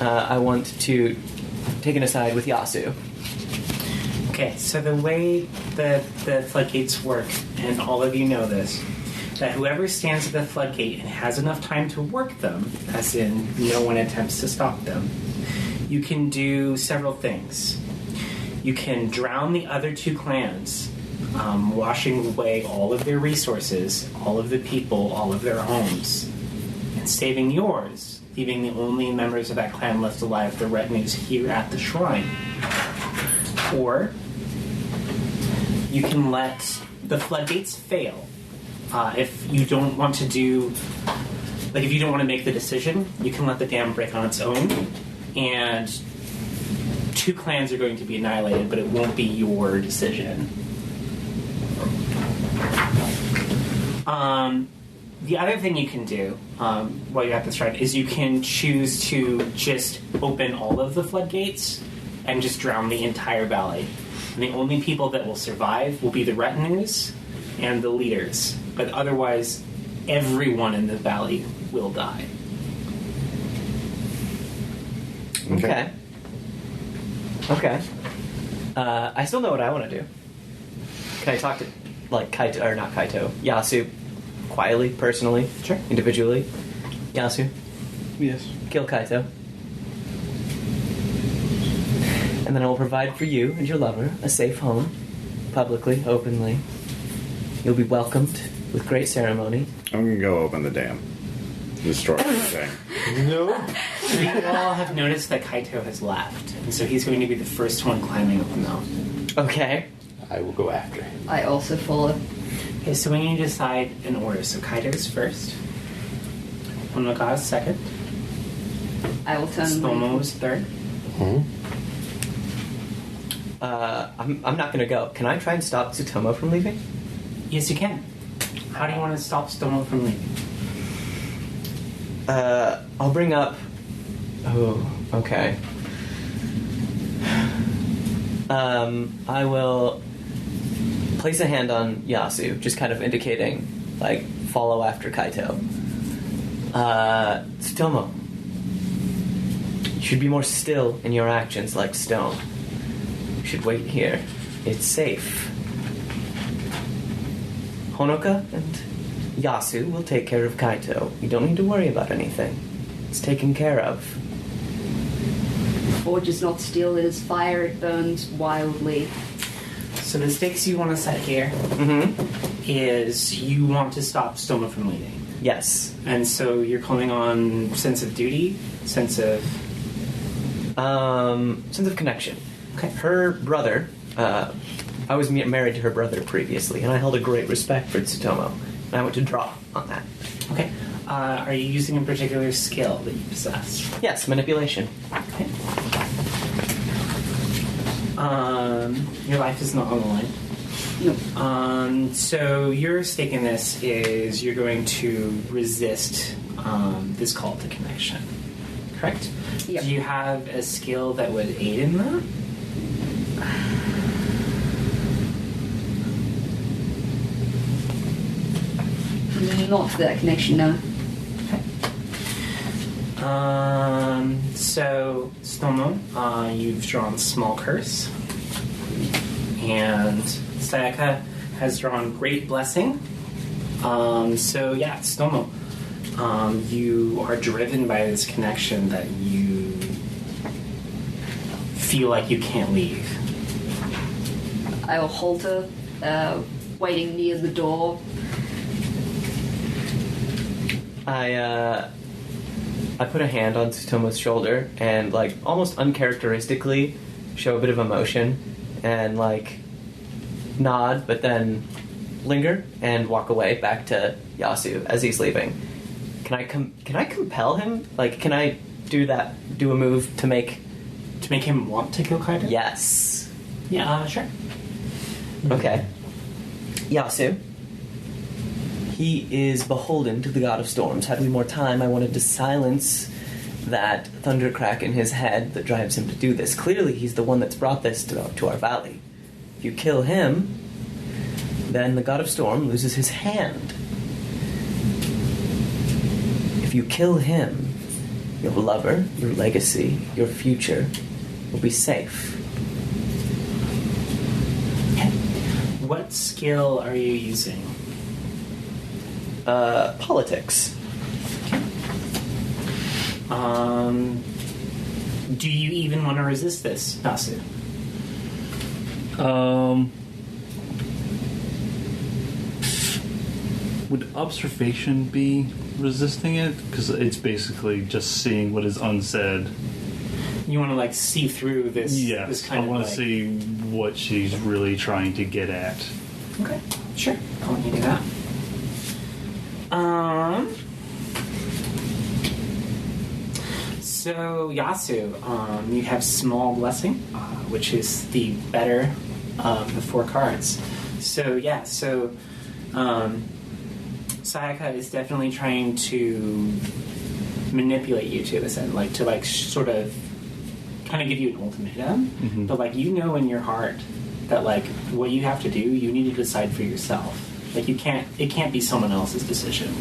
Speaker 5: I want to take an aside with Yasu.
Speaker 2: Okay, so the way that the floodgates work, and all of you know this,
Speaker 7: that whoever stands at the floodgate and has enough time to work them, as in no one attempts to stop them, you can do several things. You can drown the other two clans, washing away all of their resources, all of the people, all of their homes, and saving yours, leaving the only members of that clan left alive, the retinues here at the shrine. Or you can let the floodgates fail. If you don't want to do, like if you don't want to make the decision, you can let the dam break on its own, and two clans are going to be annihilated, but it won't be your decision. The other thing you can do while you're at the shrine is you can choose to just open all of the floodgates and just drown the entire valley. And the only people that will survive will be the retinues and the leaders. But otherwise, everyone in the valley will die.
Speaker 5: Okay. I still know what I want to do. Can I talk to, like, Kaito, or not Kaito, Yasu, quietly, personally?
Speaker 7: Sure.
Speaker 5: Individually? Yasu,
Speaker 8: Yes.
Speaker 5: kill Kaito. And then I will provide for you and your lover a safe home, publicly, openly. You'll be welcomed with great ceremony.
Speaker 1: I'm gonna go open the dam. Destroy everything.
Speaker 6: Nope.
Speaker 7: So you all have noticed that Kaito has left, and so he's going to be the first one climbing up the mountain.
Speaker 5: Okay.
Speaker 6: I will go after him.
Speaker 3: I also follow.
Speaker 7: Okay, so we need to decide an order. So Kaito's first, Honoka's second,
Speaker 3: I will turn.
Speaker 7: Stomo's third.
Speaker 5: I'm not gonna go. Can I try and stop Tsutomu from leaving?
Speaker 7: Yes, you can. How do you want to stop Stomo from leaving?
Speaker 5: I'll bring up... Oh, okay. I will place a hand on Yasu, just kind of indicating, like, follow after Kaito. Tsutomu, you should be more still in your actions like stone. You should wait here. It's safe. Honoka and Yasu will take care of Kaito. You don't need to worry about anything. It's taken care of.
Speaker 3: Forge is not steel, it is fire, it burns wildly.
Speaker 7: So the stakes you want to set here is you want to stop Stoma from leaving.
Speaker 5: Yes.
Speaker 7: And so you're calling on sense of duty, sense of...
Speaker 5: Sense of connection.
Speaker 7: Okay.
Speaker 5: Her brother, I was married to her brother previously, and I held a great respect for Tsutomu. And I went to draw on that.
Speaker 7: Okay. Are you using a particular skill that you possess?
Speaker 5: Yes, manipulation.
Speaker 7: Okay. Your life is not on the line.
Speaker 3: Nope.
Speaker 7: So your stake in this is you're going to resist this call to connection. Correct?
Speaker 3: Yep.
Speaker 7: Do you have a skill that would aid in that?
Speaker 3: Not for that connection, no.
Speaker 7: So, Stomo, you've drawn Small Curse. And Sayaka has drawn Great Blessing. So, yeah, Stomo, you are driven by this connection that you feel like you can't leave.
Speaker 3: I will halter, waiting near the door.
Speaker 5: I put a hand on Tsutomu's shoulder and, like, almost uncharacteristically show a bit of emotion and, like, nod, but then linger and walk away back to Yasu as he's leaving. Can I compel him? Like, can I do a move to make
Speaker 7: him want to kill Kaito?
Speaker 5: Yes.
Speaker 7: Yeah, sure.
Speaker 5: Okay. Yasu. He is beholden to the god of storms. Had we more time, I wanted to silence that thundercrack in his head that drives him to do this. Clearly, he's the one that's brought this to our valley. If you kill him, then the god of storm loses his hand. If you kill him, your lover, your legacy, your future will be safe.
Speaker 7: What skill are you using?
Speaker 5: Politics.
Speaker 2: Do you even want to resist this, Nasu?
Speaker 4: Would observation be resisting it? Because it's basically just seeing what is unsaid.
Speaker 2: You want to like see through this?
Speaker 4: Yes,
Speaker 2: this kind
Speaker 4: I want to
Speaker 2: like...
Speaker 4: see what she's really trying to get at.
Speaker 2: Okay, sure. I'll let you do that. So Yasu, you have small blessing, which is the better of the 4 cards. So yeah, Sayaka is definitely trying to manipulate you to this end, like to like sort of kind of give you an ultimatum, but like you know in your heart that like what you have to do, you need to decide for yourself. Like it can't be someone else's decision.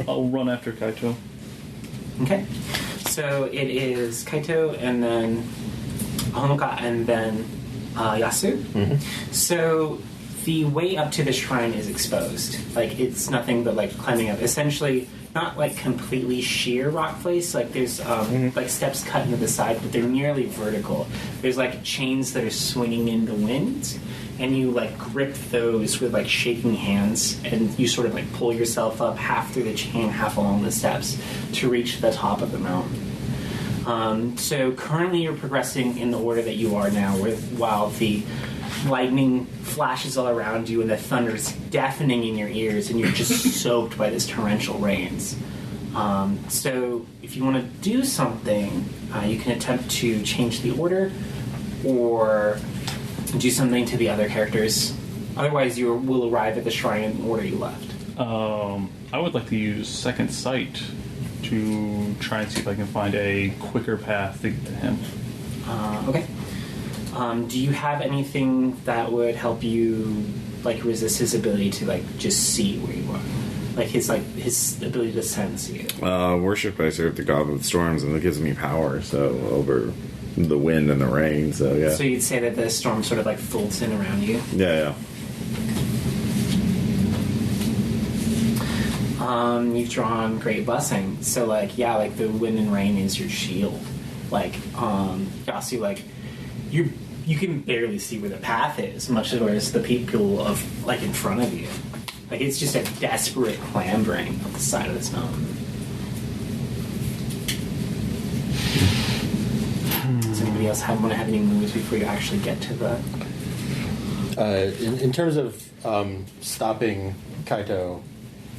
Speaker 4: I'll run after Kaito.
Speaker 2: Okay, so it is Kaito and then Honoka and then Yasu. So the way up to the shrine is exposed. Like it's nothing but like climbing up. Essentially, not like completely sheer rock face. Like there's like steps cut into the side, but they're nearly vertical. There's like chains that are swinging in the wind, and you like grip those with like shaking hands, and you sort of like pull yourself up half through the chain, half along the steps to reach the top of the mountain. So currently you're progressing in the order that you are now, while the lightning flashes all around you and the thunder is deafening in your ears and you're just soaked by this torrential rains. So if you want to do something, you can attempt to change the order or do something to the other characters. Otherwise you will arrive at the shrine in the order you left.
Speaker 4: I would like to use Second Sight to try and see if I can find a quicker path to get to him.
Speaker 2: Okay. Do you have anything that would help you like resist his ability to like just see where you are? Like his ability to sense you.
Speaker 1: Worship, I serve the god of the storms, and it gives me power. So over the wind and the rain. So yeah.
Speaker 2: So you'd say that the storm sort of like folds in around you.
Speaker 1: Yeah.
Speaker 2: You've drawn Great Blessing. So like yeah, like the wind and rain is your shield. Like Yasu, like you can barely see where the path is, much as the people of like in front of you. Like it's just a desperate clambering up the side of this mountain. Does anybody else want to have any moves before you actually get to the?
Speaker 6: In terms of stopping Kaito,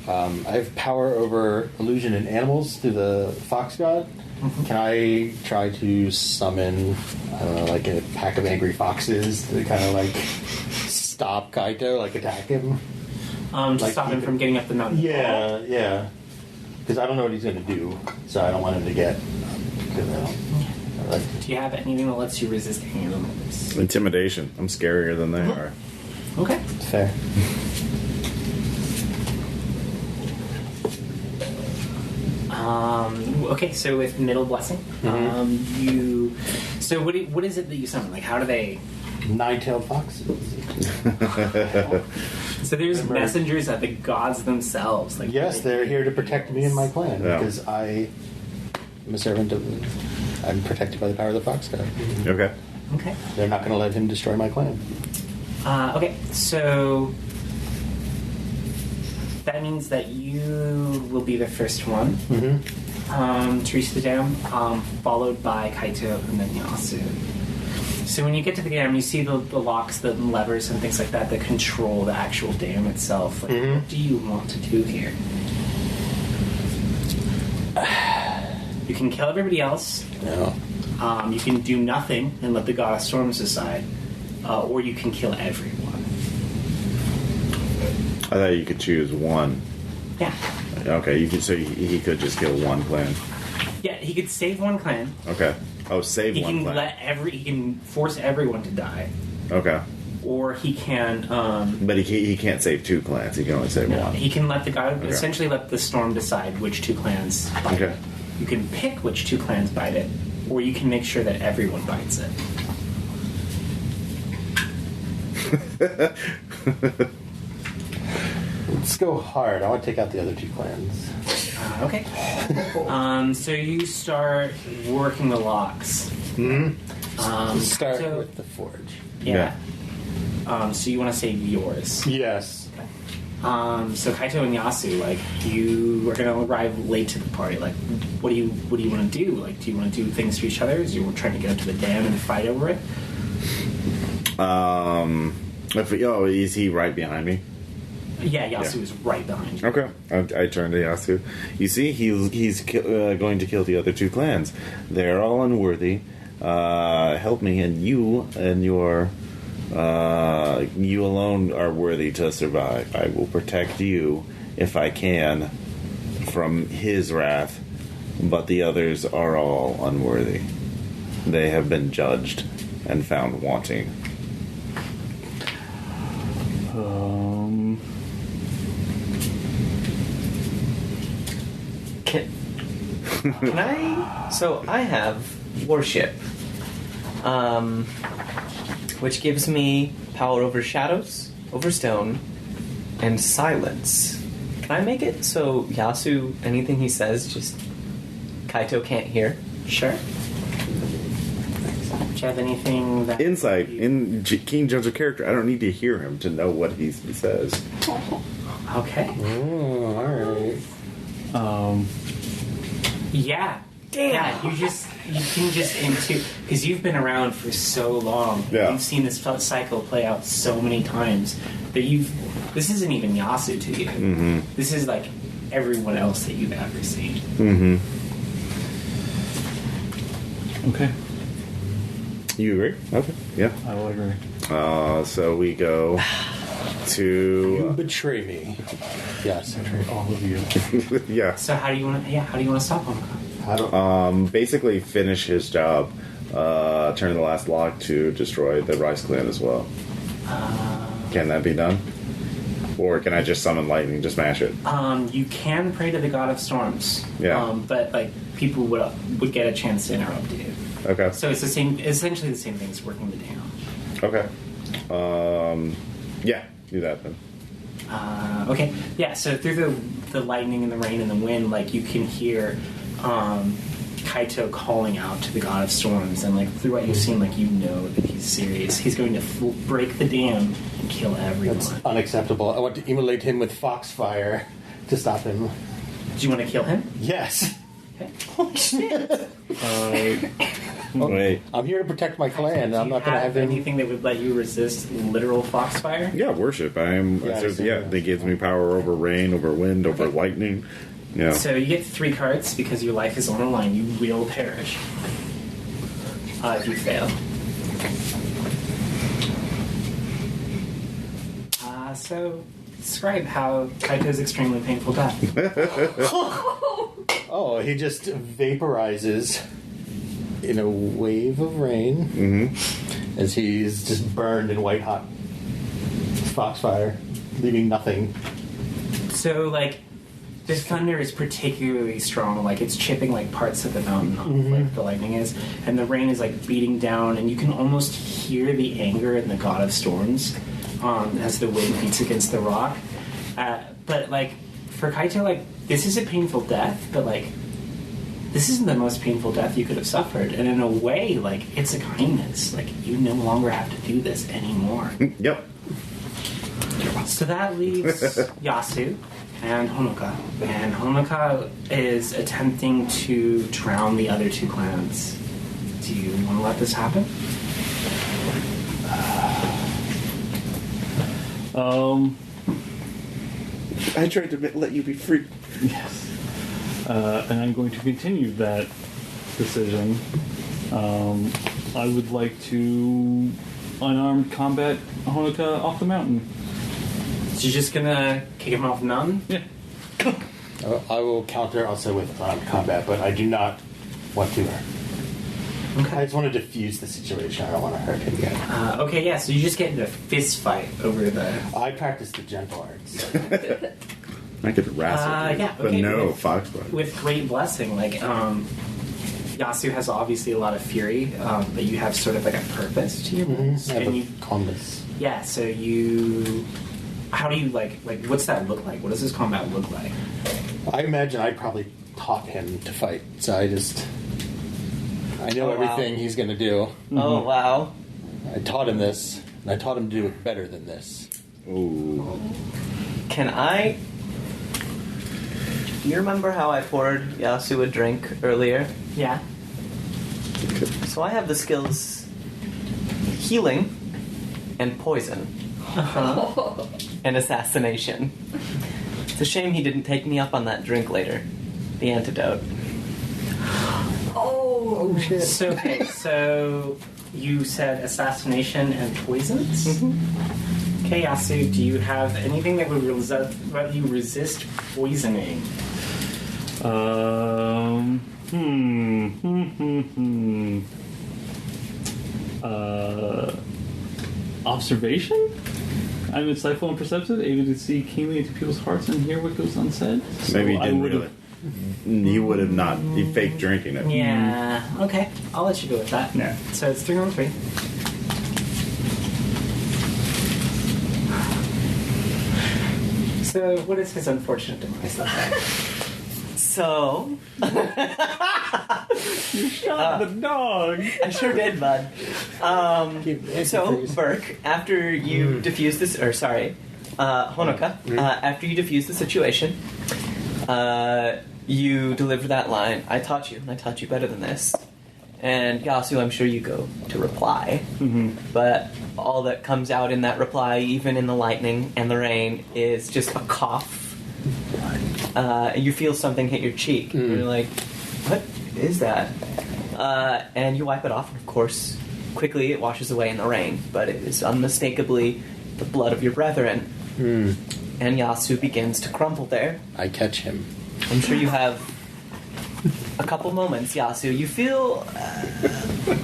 Speaker 6: I have power over illusion and animals through the fox god. Can I try to summon, I don't know, like a pack of angry foxes to kind of like stop Kaito, like attack him?
Speaker 2: To stop him from getting up the mountain.
Speaker 6: Yeah. Because I don't know what he's going to do, so I don't want him to get.
Speaker 2: Do you have anything that lets you resist animals?
Speaker 1: Intimidation. I'm scarier than they are.
Speaker 2: Okay.
Speaker 6: Fair.
Speaker 2: Okay, so with middle blessing, you. So what is it that you summon? Like, how do they?
Speaker 6: 9-tailed foxes.
Speaker 2: So there's messengers of the gods themselves. Like
Speaker 6: Yes, they're here to protect me and my clan because I am a servant of. I'm protected by the power of the fox god.
Speaker 1: Okay.
Speaker 2: Okay.
Speaker 6: They're not going to let him destroy my clan.
Speaker 2: Okay, so that means that you will be the first one to reach the dam, followed by Kaito and then Yasu. So when you get to the dam, you see the locks, the levers, and things like that that control the actual dam itself. Like, what do you want to do here? You can kill everybody else.
Speaker 6: No.
Speaker 2: You can do nothing and let the god of storms decide, or you can kill everyone.
Speaker 1: I thought you could choose one.
Speaker 2: Yeah.
Speaker 1: Okay, you could. So he could just kill one clan.
Speaker 2: Yeah, he could save one clan.
Speaker 1: Okay. Oh, save
Speaker 2: He
Speaker 1: one
Speaker 2: can
Speaker 1: clan.
Speaker 2: he can force everyone to die,
Speaker 1: Okay.
Speaker 2: or he can.
Speaker 1: But he can't save 2 clans. He can only save
Speaker 2: No,
Speaker 1: one.
Speaker 2: he can let the god
Speaker 1: Okay.
Speaker 2: essentially let the storm decide which 2 clans bite
Speaker 1: Okay.
Speaker 2: it. You can pick which 2 clans bite it, or you can make sure that everyone bites it.
Speaker 6: Let's go hard. I want to take out the other 2 clans.
Speaker 7: Okay. So you start working the locks.
Speaker 6: Start
Speaker 7: so-
Speaker 6: with the forge.
Speaker 7: Yeah. So you want to save yours.
Speaker 6: Yes.
Speaker 7: So Kaito and Yasu, like, you are gonna arrive late to the party. Like, what do you want to do? Like, do you want to do things to each other? Is you trying to get up to the dam and fight over it?
Speaker 1: Is he right behind me?
Speaker 7: Yeah, Yasu is right behind you.
Speaker 1: Okay, I turn to Yasu. You see, he's going to kill the other 2 clans. They're all unworthy. Help me, and you and your you alone are worthy to survive. I will protect you if I can from his wrath, but the others are all unworthy. They have been judged and found wanting.
Speaker 5: Can I? So I have worship, which gives me power over shadows, over stone, and silence. Can I make it so Yasu, anything he says, just Kaito can't hear?
Speaker 7: Sure. Do you have anything that...
Speaker 1: Insight. In King Judge of Character, I don't need to hear him to know what he says.
Speaker 7: Okay.
Speaker 6: Oh, alright.
Speaker 7: Yeah. Damn. Yeah, you can just into... Because you've been around for so long.
Speaker 1: Yeah.
Speaker 7: You've seen this cycle play out so many times that this isn't even Yasu to you.
Speaker 1: Mm-hmm.
Speaker 7: This is like everyone else that you've ever seen.
Speaker 1: Mm-hmm.
Speaker 4: Okay.
Speaker 1: You agree? Okay. Yeah.
Speaker 4: I will agree.
Speaker 1: So we go to...
Speaker 6: You betray me. Yes.
Speaker 4: All of you.
Speaker 1: yeah.
Speaker 7: So how do you want to stop him?
Speaker 6: How do
Speaker 1: Basically finish his job. Turn the last lock to destroy the Rice Clan as well. Can that be done? Or can I just summon lightning to smash it?
Speaker 7: You can pray to the God of Storms.
Speaker 1: Yeah.
Speaker 7: But like people would get a chance to interrupt you.
Speaker 1: Okay.
Speaker 7: So it's essentially the same thing as working the dam.
Speaker 1: Okay. Yeah, do that then.
Speaker 7: Okay. Yeah. So through the lightning and the rain and the wind, like you can hear Kaito calling out to the God of Storms, and like through what you've seen, like you know that he's serious. He's going to break the dam and kill everyone.
Speaker 6: That's unacceptable. I want to immolate him with foxfire to stop him.
Speaker 7: Do you want to kill him?
Speaker 6: Yes.
Speaker 7: Okay. Oh shit!
Speaker 1: Wait.
Speaker 6: I'm here to protect my clan. I'm not going to have him.
Speaker 7: anything that would let you resist literal foxfire.
Speaker 1: Yeah, worship. They gives me power over rain, over wind, over lightning. Yeah.
Speaker 7: So you get 3 cards because your life is on the line. You will perish if you fail. So describe how Kaito's extremely painful death.
Speaker 6: Oh, he just vaporizes in a wave of rain as he's just burned in white hot foxfire, leaving nothing.
Speaker 7: So like the thunder is particularly strong, like it's chipping like parts of the mountain off, like the lightning is, and the rain is like beating down, and you can almost hear the anger in the God of Storms as the wind beats against the rock. But like for Kaito, like this is a painful death, but like this isn't the most painful death you could have suffered, and in a way, like it's a kindness. Like you no longer have to do this anymore.
Speaker 1: Yep.
Speaker 7: So that leaves Yasu and Honoka. And Honoka is attempting to drown the other 2 clans. Do you want to let this happen?
Speaker 1: I tried to let you be free.
Speaker 4: Yes. And I'm going to continue that decision. I would like to unarmed combat Honoka off the mountain.
Speaker 7: So you're just gonna kick him off the mountain?
Speaker 4: Yeah.
Speaker 6: I will counter also with combat, but I do not want to.
Speaker 7: Okay.
Speaker 6: I just want to diffuse the situation. I don't want to hurt him yet.
Speaker 7: Okay, yeah, so you just get into a fist fight over the...
Speaker 6: I practice the gentle arts.
Speaker 1: I could wrestle,
Speaker 7: yeah,
Speaker 1: but
Speaker 7: okay,
Speaker 1: no,
Speaker 7: with-
Speaker 1: foxfire.
Speaker 7: With great blessing, like, Yasu has obviously a lot of fury, but you have sort of like a purpose to your moves.
Speaker 6: I have
Speaker 7: And
Speaker 6: a
Speaker 7: you,
Speaker 6: calmness.
Speaker 7: Yeah, so you... How do you, like, what's that look like? What does this combat look like?
Speaker 6: I imagine I probably taught him to fight, so I know
Speaker 5: Oh, wow.
Speaker 6: everything he's going to do.
Speaker 5: Oh, wow.
Speaker 6: I taught him this, and I taught him to do it better than this.
Speaker 1: Ooh.
Speaker 5: Can I... Do you remember how I poured Yasu a drink earlier?
Speaker 7: Yeah.
Speaker 5: So I have the skills healing and poison and assassination. It's a shame he didn't take me up on that drink later. The antidote.
Speaker 3: Oh,
Speaker 6: shit.
Speaker 7: So, okay, so you said assassination and poisons?
Speaker 5: Mm-hmm.
Speaker 7: Okay, Yasu, do you have anything that would let you resist poisoning?
Speaker 4: Observation? I'm insightful and perceptive, able to see keenly into people's hearts and hear what goes unsaid.
Speaker 1: Maybe he
Speaker 4: So I
Speaker 1: didn't
Speaker 4: would've-
Speaker 1: really. He would have not. He faked drinking it.
Speaker 7: Yeah, okay, I'll let you go with that.
Speaker 4: Yeah.
Speaker 7: So it's 3 on 3. So, what is his unfortunate demise look like?
Speaker 5: So...
Speaker 4: Shot the dog!
Speaker 5: I sure did, bud. So, Burke, after you defuse this... Or, sorry, Honoka, after you defuse the situation, you deliver that line, I taught you, and I taught you better than this. And Yasu, I'm sure you go to reply.
Speaker 4: Mm-hmm.
Speaker 5: But all that comes out in that reply, even in the lightning and the rain, is just a cough. You feel something hit your cheek. You're like, what is that? And you wipe it off, and of course, quickly it washes away in the rain. But it is unmistakably the blood of your brethren. And Yasu begins to crumple there.
Speaker 6: I catch him.
Speaker 5: I'm sure you have a couple moments, Yasu. You feel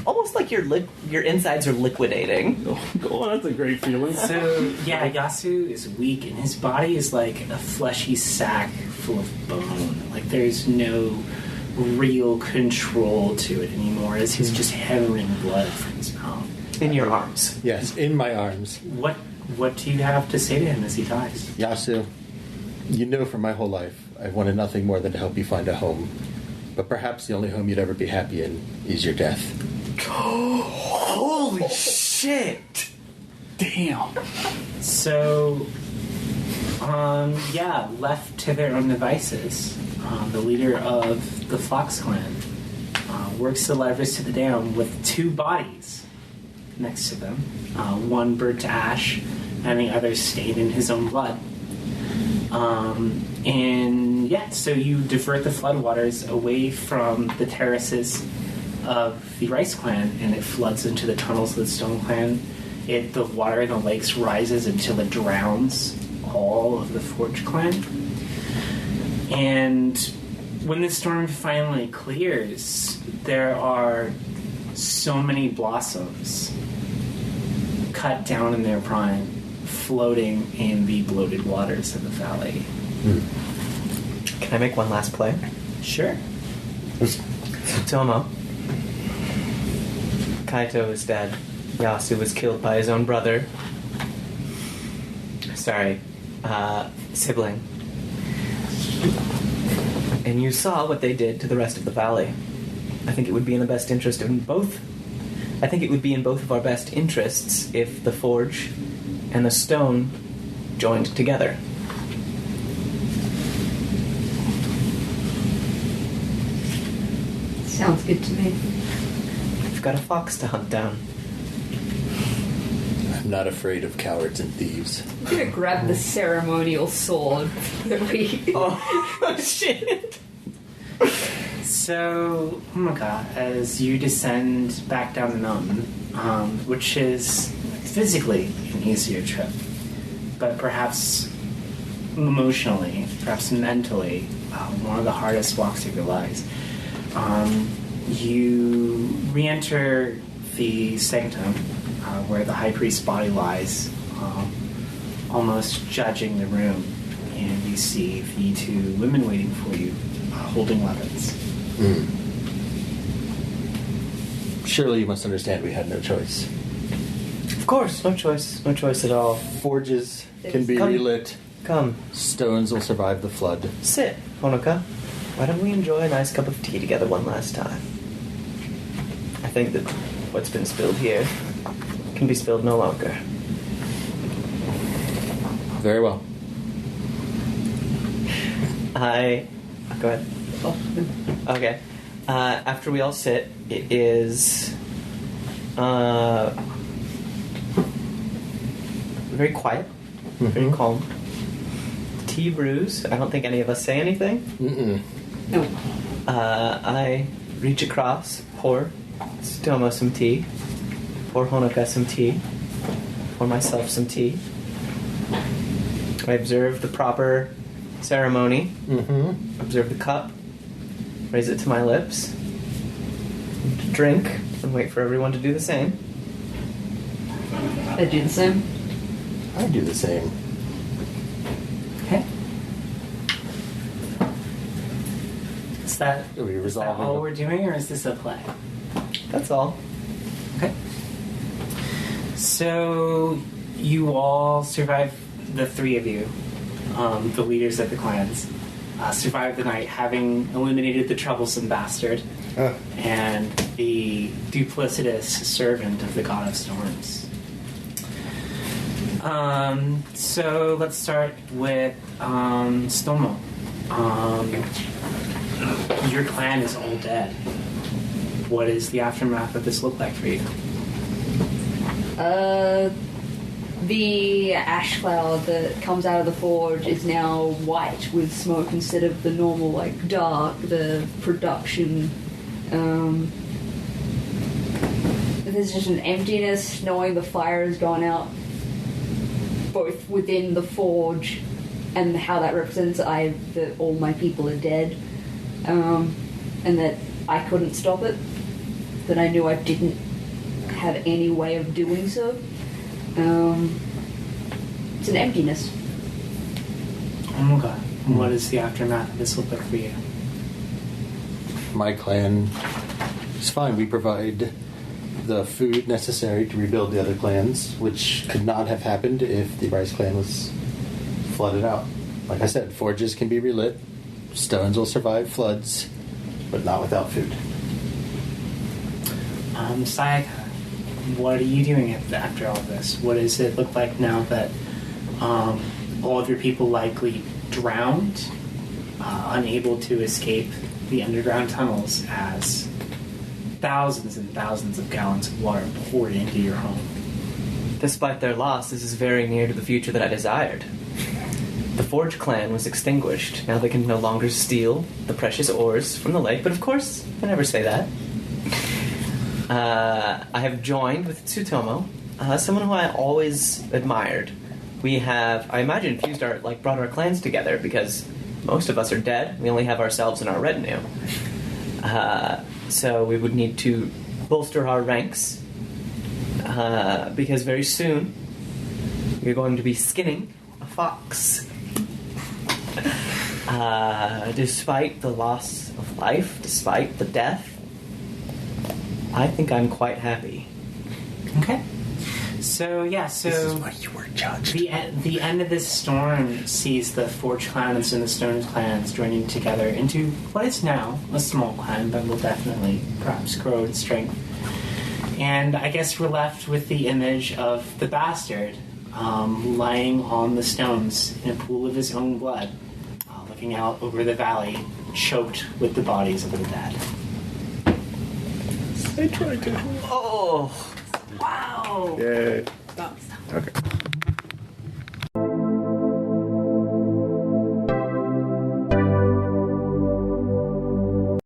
Speaker 5: almost like your insides are liquidating.
Speaker 4: Oh, that's a great feeling.
Speaker 7: So, yeah, Yasu is weak, and his body is like a fleshy sack full of bone. Like, there's no real control to it anymore, as he's just hammering blood from his mouth.
Speaker 5: In your arms.
Speaker 6: Yes, in my arms.
Speaker 7: What do you have to say to him as he dies?
Speaker 6: Yasu, you know for my whole life, I've wanted nothing more than to help you find a home. But perhaps the only home you'd ever be happy in is your death.
Speaker 5: Holy shit!
Speaker 4: Damn.
Speaker 7: So, yeah, left to their own devices, the leader of the Fox clan works the levers to the dam with 2 bodies next to them. One burnt to ash, and the other stained in his own blood. And yeah, so you divert the floodwaters away from the terraces of the Rice clan, and it floods into the tunnels of the Stone clan. The water in the lakes rises until it drowns all of the Forge clan. And when the storm finally clears, there are so many blossoms cut down in their prime, floating in the bloated waters of the valley.
Speaker 5: Can I make one last play?
Speaker 7: Sure.
Speaker 5: Tomo. Kaito is dead. Yasu was killed by his own brother. Sorry, sibling. And you saw what they did to the rest of the valley. I think it would be in the best interest of both. I think it would be in both of our best interests if the Forge and the Stone joined together.
Speaker 3: Sounds good to me.
Speaker 5: We've got a fox to hunt down.
Speaker 6: I'm not afraid of cowards and thieves.
Speaker 3: I'm gonna grab the ceremonial sword that we.
Speaker 5: Oh shit!
Speaker 7: So, Honoka, as you descend back down the mountain, which is physically an easier trip, but perhaps emotionally, perhaps mentally, one of the hardest walks of your lives, you re-enter the sanctum where the high priest's body lies, almost judging the room, and you see the 2 women waiting for you, holding weapons.
Speaker 6: Surely you must understand we had no choice.
Speaker 5: Of course, no choice at all.
Speaker 6: Forges can be
Speaker 5: Come.
Speaker 6: relit.
Speaker 5: Come,
Speaker 6: Stones will survive the flood.
Speaker 5: sit, Honoka. Why don't we enjoy a nice cup of tea together one last time? I think that what's been spilled here can be spilled no longer.
Speaker 6: Very well.
Speaker 5: Go ahead. Okay. After we all sit, it is very quiet, very calm. Tea brews. I don't think any of us say anything.
Speaker 6: Mm-mm.
Speaker 3: No.
Speaker 5: I reach across, pour Stomo some tea, pour Honoka some tea, pour myself some tea. I observe the proper ceremony,
Speaker 6: Mm-hmm.
Speaker 5: observe the cup, raise it to my lips, drink, and wait for everyone to do the same.
Speaker 3: I do the same.
Speaker 6: I do the same.
Speaker 2: Okay. Is that,
Speaker 6: Are we
Speaker 2: is that
Speaker 6: resolving?
Speaker 2: all we're doing, or is this a play?
Speaker 5: That's all.
Speaker 2: Okay. So you all survive, the three of you, the leaders of the clans, survive the night, having eliminated the troublesome bastard and the duplicitous servant of the god of storms. So let's start with Stomo. Your clan is all dead. What does the aftermath of this look like for you?
Speaker 3: The ash cloud that comes out of the forge is now white with smoke instead of the normal, like, dark, the production. There's just an emptiness knowing the fire has gone out, both within the forge and how that represents that all my people are dead, and that I couldn't stop it, that I knew I didn't have any way of doing so. It's an emptiness.
Speaker 2: Oh my god. What does the aftermath of this look like for you?
Speaker 6: My clan is fine. We provide the food necessary to rebuild the other clans, which could not have happened if the Rice clan was flooded out. Like I said, forges can be relit, stones will survive floods, but not without food.
Speaker 2: Sayaka, what are you doing after all of this? What does it look like now that all of your people likely drowned, unable to escape the underground tunnels as thousands and thousands of gallons of water poured into your home?
Speaker 5: Despite their loss, this is very near to the future that I desired. The Forge clan was extinguished. Now they can no longer steal the precious ores from the lake, but of course, I never say that. I have joined with Tsutomo, someone who I always admired. We have, I imagine, brought our clans together because most of us are dead. We only have ourselves and our retinue. So we would need to bolster our ranks because very soon we're going to be skinning a fox. Despite the loss of life, despite the death, I think I'm quite happy.
Speaker 2: Okay. So
Speaker 6: This is why you were judged.
Speaker 2: the end of this storm sees the Forge clans and the Stone clans joining together into what is now a small clan, but will definitely perhaps grow in strength. And I guess we're left with the image of the bastard lying on the stones in a pool of his own blood, looking out over the valley, choked with the bodies of the dead.
Speaker 1: I tried to.
Speaker 5: Oh!
Speaker 2: Wow!
Speaker 1: Yay.
Speaker 3: That's
Speaker 1: Okay.